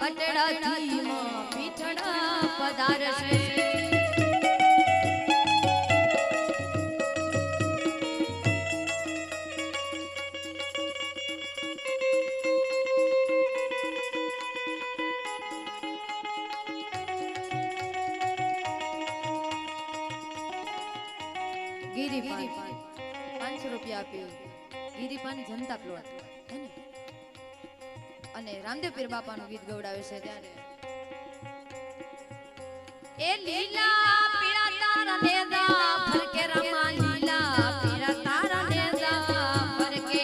પટડા થી માં પીઠડા પધારશે ગિરિપાન 500 રૂપિયા આપ્યું ગિરિપાન જનતા પ્લોટ હે ને અને રામદેવ પીર બાપાનું ગીત ગવડાવે છે ત્યારે એ લીલા પીળા તારા નેદા ફરકે રમા લીલા પીળા તારા નેદા ફરકે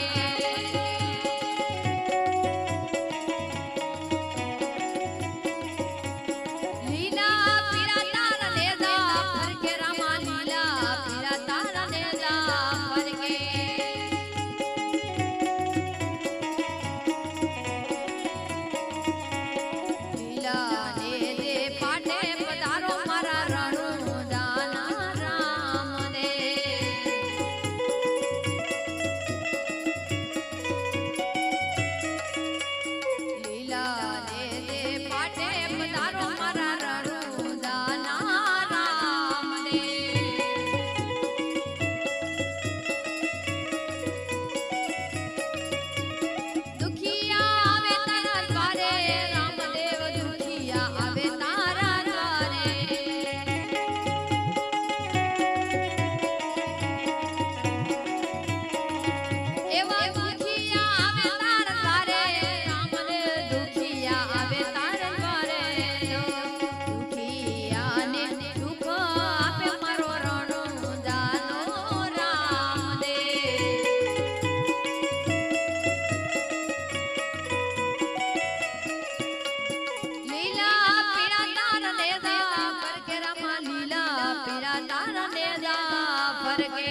લીલા પીળા તારા નેદા ફરકે રમા લીલા પીળા તારા નેદા ફરકે લીલા ને દે પાટે પધારો મારા રણુ દાના રામ ને લીલા ને દે પાટે પધારો મારા રણુ દાના રામ ને દુખિયા આવે તારા દ્વારે રામદેવ દુખિયા આવે તારા દ્વારે એવા દુખિયા આવે તારા દ્વારે રામદેવ દુખિયા આવે તારા દ્વારે દુખિયાને દુઃખ આપે મારો રણુ દાનો રામદેવ લીલા પીળા તારા નેદા ફરકે રમા લીલા પીળા તારા નેદા ફરકે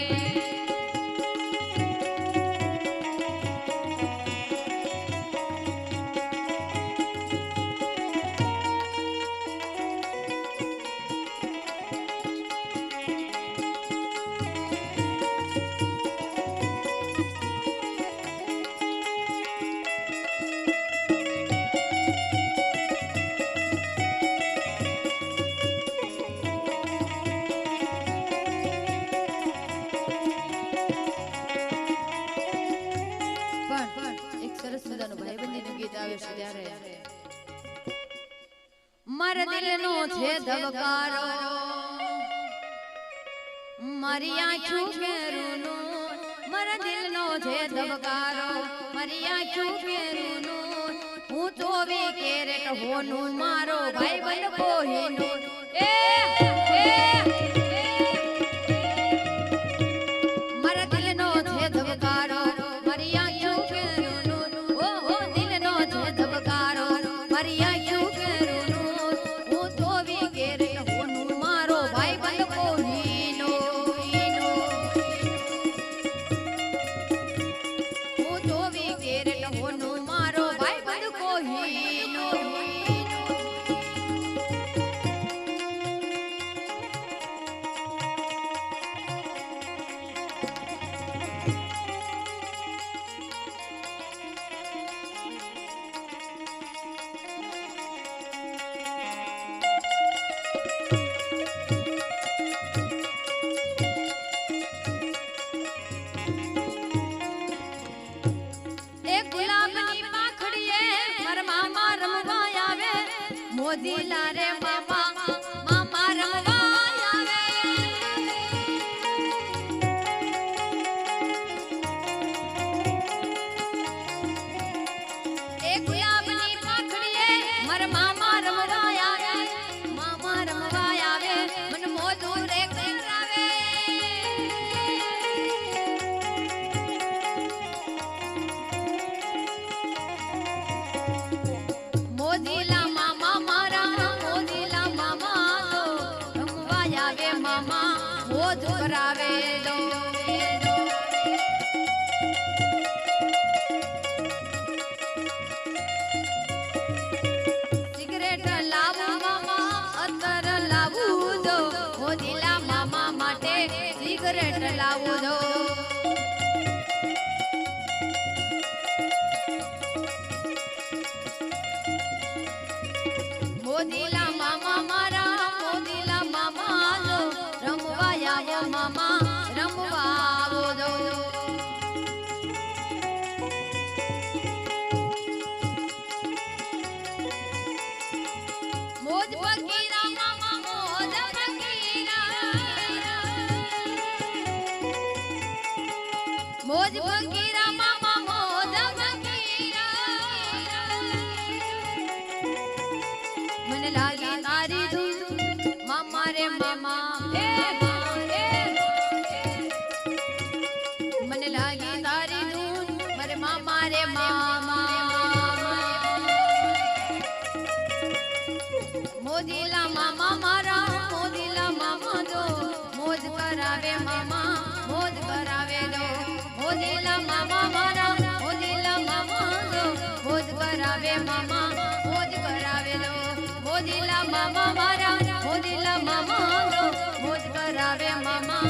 પણ એક સરસ મજાનું ભાઈબંધીનું ગીત આવે છે ત્યારે મારા દિલનો છે ધબકારો મારી આંખું કેરુનું મારા દિલનો છે ધબકારો મારી આંખું કેરુનું હું તો વિકેરેટ હોનું મારો ભાઈબંધ કોહીનું એ મારા દિલનો છે ધબકારો મારી આંખું કેરુનું ઓ દિલનો છે ધબકારો મારી આંખું કેરુનું હું તો વિકેરેટ હોનું મારો ભાઈબંધ કોહીનો હું તો વિકેરેટ હોનું મારો ભાઈબંધ કોહીનો એ ગુલાબની પાંખડીએ મારા મામા રમવા આવે મોદીલા રે મામા મામા રમવા આવે એ ગુલાબની પાંખડીએ મારા મામા રમવા આવે મામા રમવા આવે મને મોદું રે કરાવે મોદીલા મામા મારા મોદીલા મામા તો રમવા આવે મામા મોજ કરાવે દો સિગરેટ લાવું મામા અત્તર લાવું દો મોદીલા મામા માટે સિગરેટ લાવું દો મોદીલા મામા મારા મારે મામા મને લાગી તારી ધૂન મારે મામા રે મામા મોદીલા મામા મારા મોદીલા મામા જો મોજ કરાવે મામા મોજ કરાવે જો મોદીલા મામા મારા મોદીલા મામા જો મોજ કરાવે મામા મોજ કરાવે જો મોદીલા મામા મારા મોદીલા મામા જો મોજ કરાવે મામા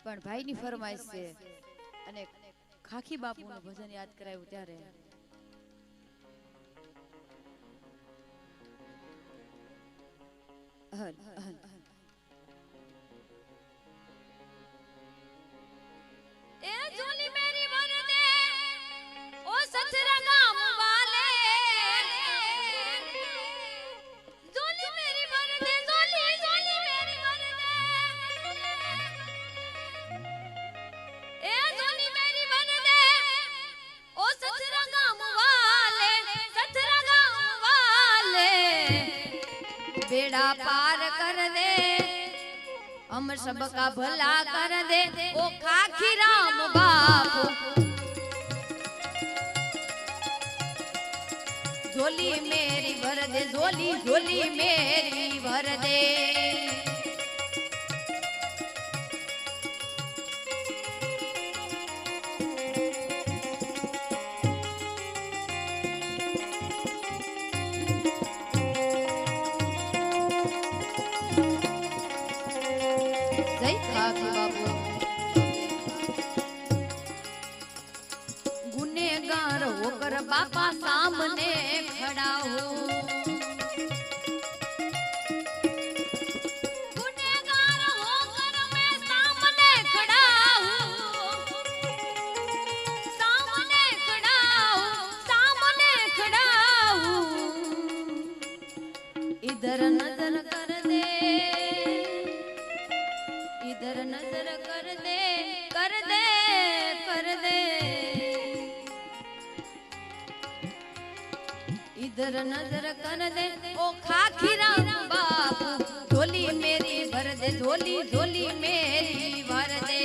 પણ ભાઈની ફરમાઈશ છે અને ખાખી બાપુનું ભજન યાદ કરાયું ત્યારે ए झोली मेरी भर दे ओ सचरा गाम वाले झोली मेरी भर दे झोली झोली मेरी भर दे ए झोली मेरी भर दे ओ सचरा गाम वाले बेड़ा पार कर दे हम सबका भला कर दे ओ खाखी राम बापू झोली मेरी भर दे झोली झोली मेरी भर दे गुनेगार होकर बापा सामने खड़ा हो गुनेगार होकर मैं सामने खड़ा हूँ सामने खड़ा हूँ इधर नजर कर दे इधर नजर कर दे कर दे कर दे इधर नजर कर दे ओ खाखी राम बापू झोली मेरी भर दे झोली झोली मेरी भर दे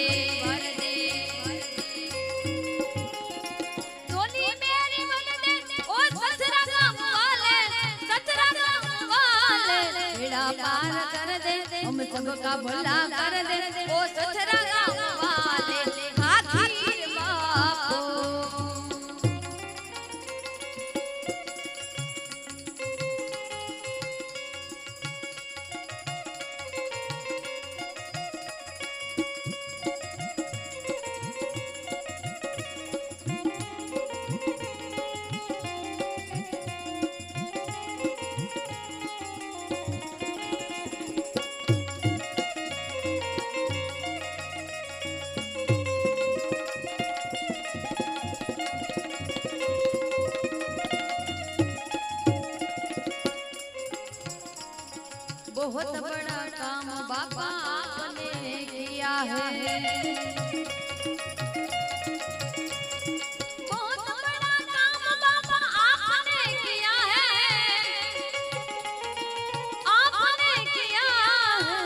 झोली मेरी भर दे ओ सचरा गाम वाले बेड़ा पार कर दे हम सबका भला कर दे ओ सचरा गाम वाले खाखी बापू बहुत बड़ा काम बाबा आपने किया है बहुत बड़ा काम बाबा आपने किया है आपने किया है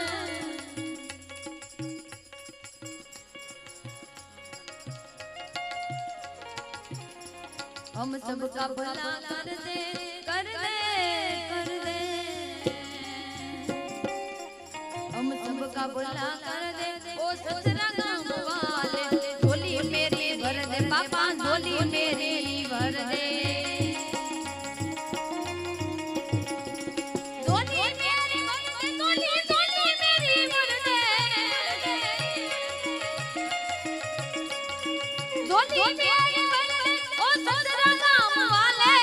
हम सबका भला कर दे कर दे कर दे हम सबका भला कर दे ओ सचरा गाम वाले झोली मेरी भर दे पापा झोली मेरी भर दे झोली मेरी भर दे झोली झोली मेरी भर दे झोली मेरी भर दे ओ सचरा गाम वाले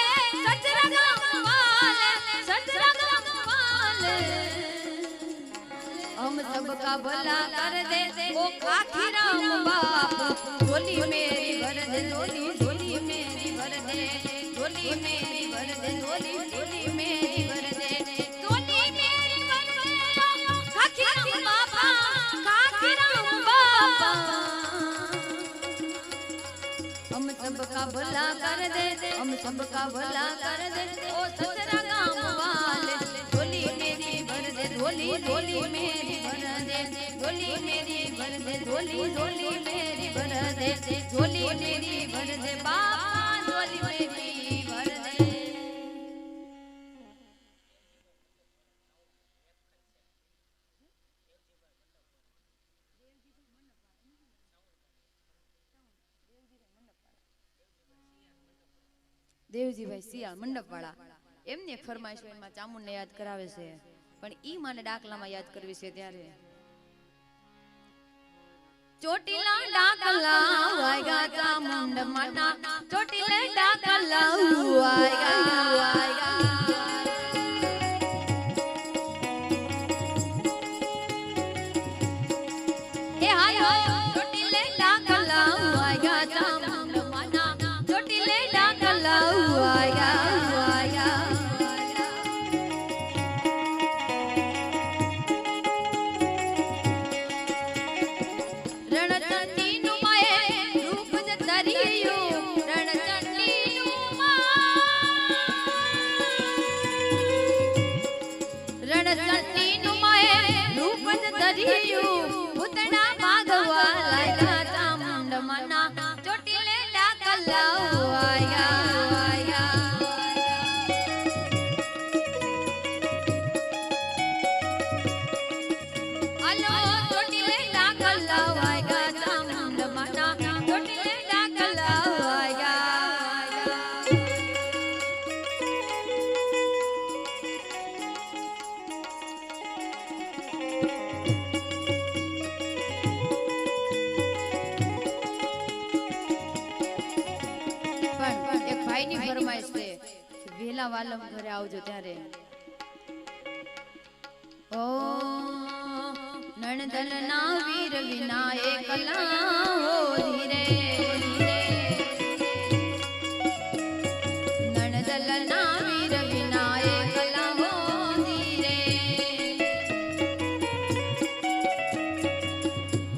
हम सबका भला कर दे ओ खाखी राम बापू झोली मेरी भर दे झोली झोली मेरी भर दे झोली मेरी भर दे झोली झोली मेरी भर दे झोली मेरी भर दे खाखी राम बापा खाखी राम बापा हम सबका भला कर दे हम सबका भला कर दे ओ सचरा गाम वाले झोली मेरी भर दे झोली झोली मेरी भर दे झोली मेरी भर दे झोली झोली मेरी भर दे झोली मेरी भर दे बाबा झोली मेरी भर दे દેવજીભાઈ સિયા મંડપવાળા એમની એક ફરમાઈશ એમાં ચામુંડને યાદ કરાવે છે પણ ઈ મને ડાકલામાં યાદ કરવી છે ત્યારે ચોટીલા ડાકલા વાગ્યા ચામુંડ માના ચોટીલા ડાકલા વાગ્યા એ હાલો ચોટીલે ડાકલા વાગ્યા ચામુંડ માના ચોટીલે ડાકલા વાગ્યા ભાઈની ફરમાઈશ છે વેલા વાલમ ઘરે આવજો ત્યારે ઓ નણદલ ના વીર વિનાયક લાવો ધીરે નણદલ ના વીર વિનાયક લાવો ધીરે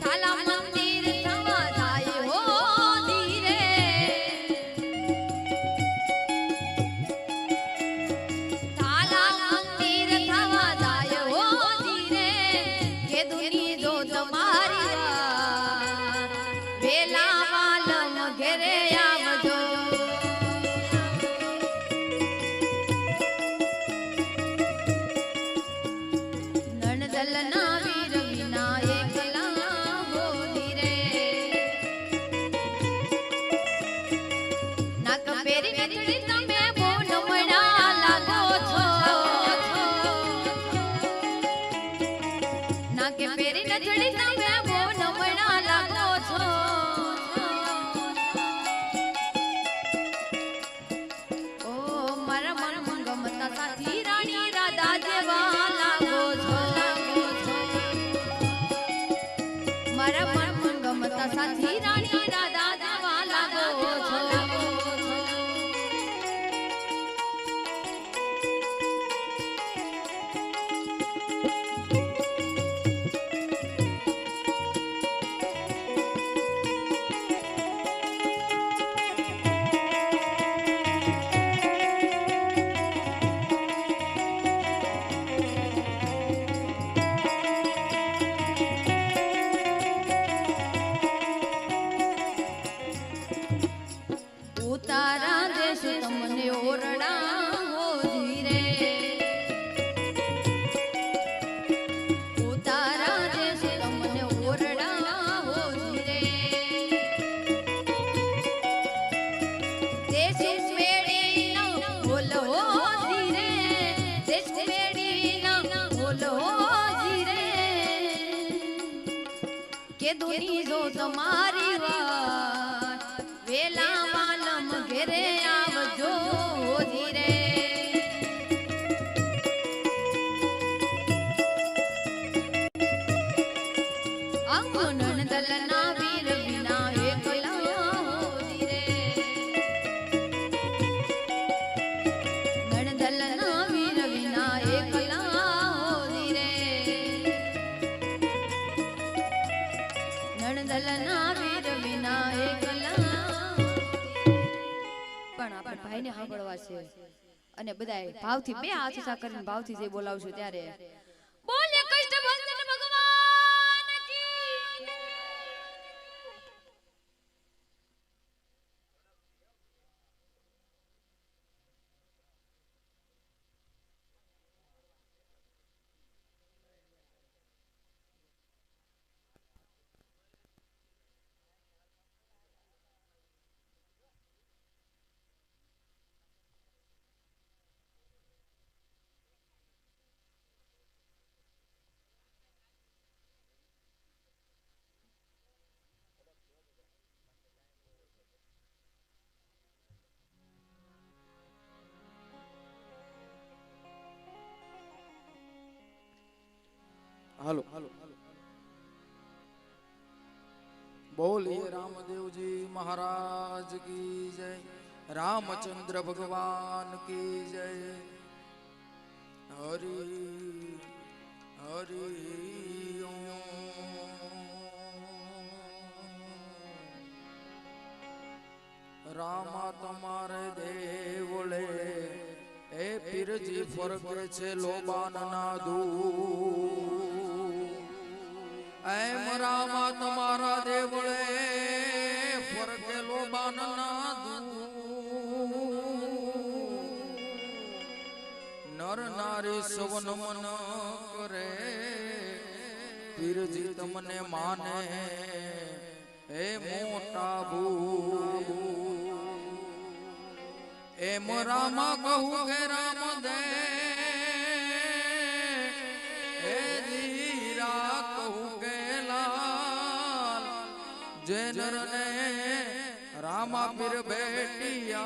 થાલા મંદિર થવા જાય હો ધીરે સાથી રાણી રાધા દેવા લાગો છો ઉતારા દેશ તમને ઓરડા હો ધીરે ઉતારા દેશ તમને ઓરડા હો ધીરે દેશ મેળી ના બોલો ધીરે દેશ મેળી ના બોલો ધીરે કે દુની જો તમારી વાત વેલા માલમ ઘેરે આવજો ધીરે અંગનન દલના વીર વિનાયક લાવો ધીરે નણદલના વીર વિનાયક લાવો ધીરે નણદલના વીર વિનાયક ભાઈને સાંભળવા છે અને બધાય ભાવથી બે હાથ ઊંચા કરીને ભાવથી જે બોલાવશું ત્યારે બોલે કષ્ટભંજન ભગવાન કી હાલો બોલીએ રામદેવજી महाराज की जय, रामचंद्र भगवान की जय। हरि हरि रामा तमारे देवले ए पीरजी फरके छे लोबान ना दू एम रामा तमारा देवले फरके लोबान ना दू नर नारी सवन मन करे पीरजी तमने माने ए मोटा भू एम रामा कहू के राम दे ए जीरा कहू के लाल जे नर ने रामा पीर बेटिया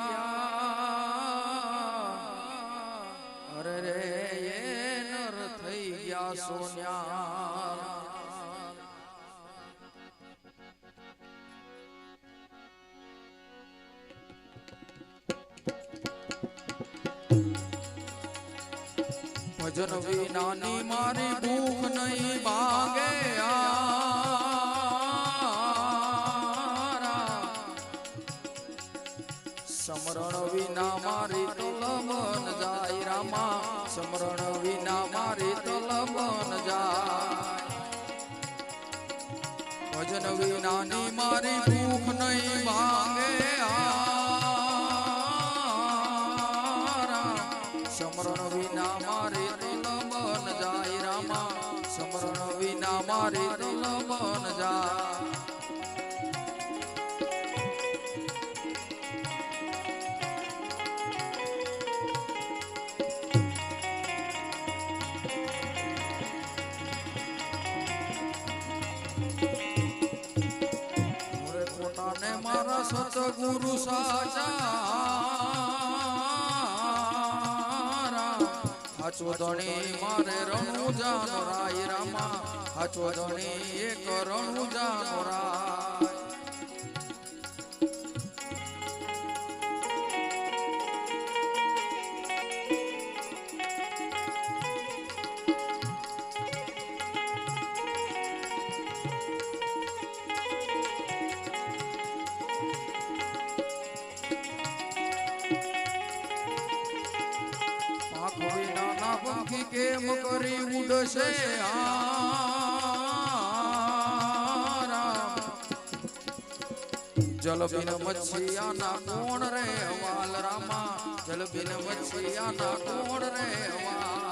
अरे रे ये नर थई गया सोन्या भजन विनानी मारी भूख नहीं भागे समरण विना मारी तलबन जाय रामा समरण विना मारी तलबन जाय भजन विनानी मारी भूख नहीं भागे समरण विना मारी तलबन जाय रामा समरण विना मारी तलबन जाय मोरे पोता ने मारा सतगुरु साचा हाचो धणी मारे रणु जानो राय रामा हाचो धणी एक रणु जानो राय पंखी केम करी उड़से जल बिन मछिया ना कोण रे हवाल रामा जल बिन मछिया ना कोण रे हवाल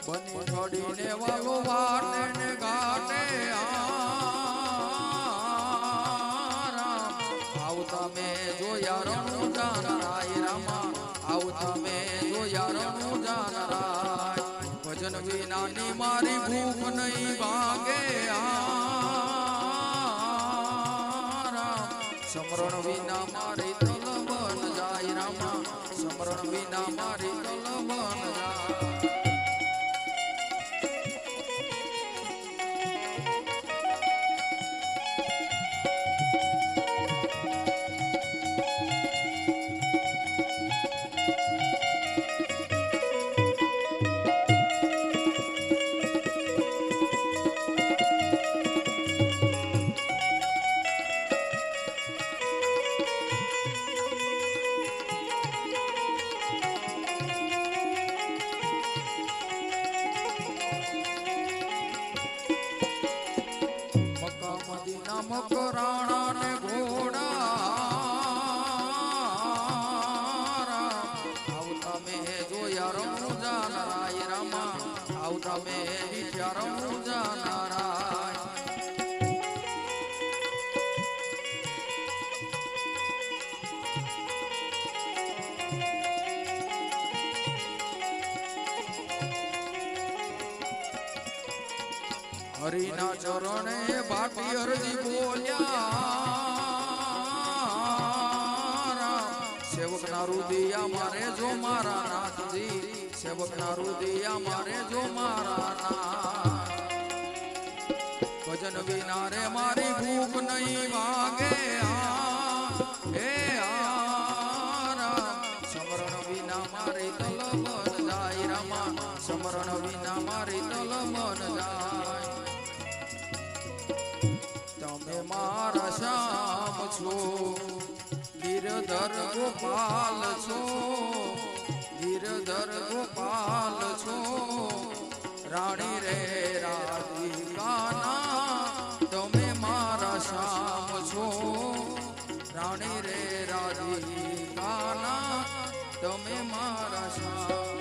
बनी थोड़ी ने वालो वाटे ने घाटे आवता में जो यारणु जान राय रामा आवता में जो यारणु जान राय भजन विनानी मारी भूख नहीं भागे समरण विना मारी तलबन जाय रामा समरण विना मारी तलबन जाय હરિના ચરણે ભાટી હરજી બોલ્યા સેવકના રુદિયા મારે જો મારા નાથજી સેવકના રુદિયા મારે જો મારા નાથ ભજન વિના રે મારી ભૂખ નહીં વાગે હે સમરણ વિના મારી તલબન જાય રામા સમરણ વિના મારી તલબન જાય તમે મારા શ્યામ છો ગિરધર ગોપાલ છો ગિરધર ગોપાલ છો રાણી રે રાધિકાના તમે મારા શ્યામ છો રાણી રે રાધિકાના તમે મારા શ્યામ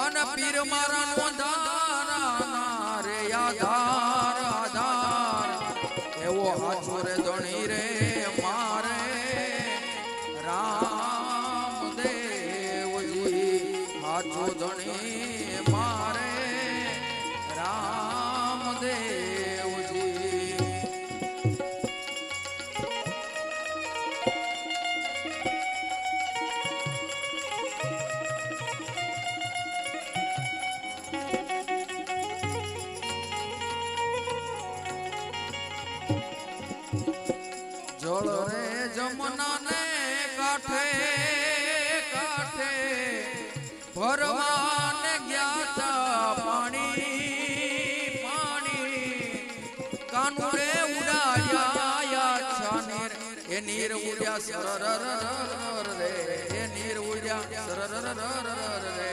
અન પીર મારા નોંધારા રે આધાર આધાર એવો હાચો રે ધણી રે મારે રામદેવજી હાચો ધણી મારે રામદેવજી જળ રે જમના ને કાંઠે કાંઠે ભરવાને ગયા તા પાણી પાણી કાનુ રે ઉડાયા છાને એ નીર ઉડ્યા સરર રે એ નીર ઉડ્યા સરર રે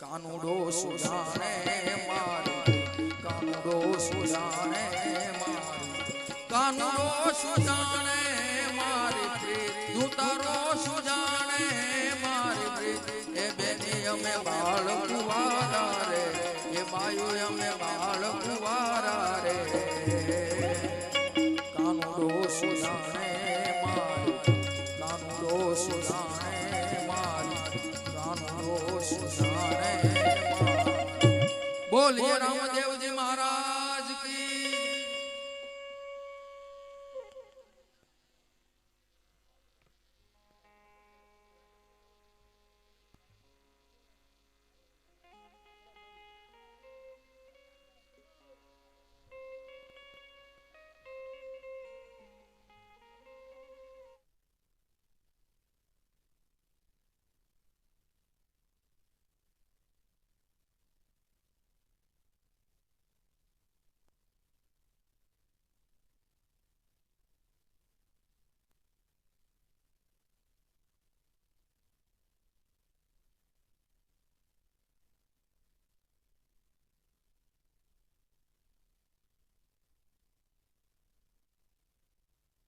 કાનુડો સુજાને મારી કાનુડો સુજાને કાનુડો સુજાને મારી પ્રીત તું તારો સુજાને મારી પ્રીત એ બેની અમે બાળ કુવારા રે એ બાયુ અમે બાળ કુવારા રે કાનુડો સુજાને મારી કાનુડો સુજાને મારી કાનુડો સુજાને મારી બોલીએ રામદેવ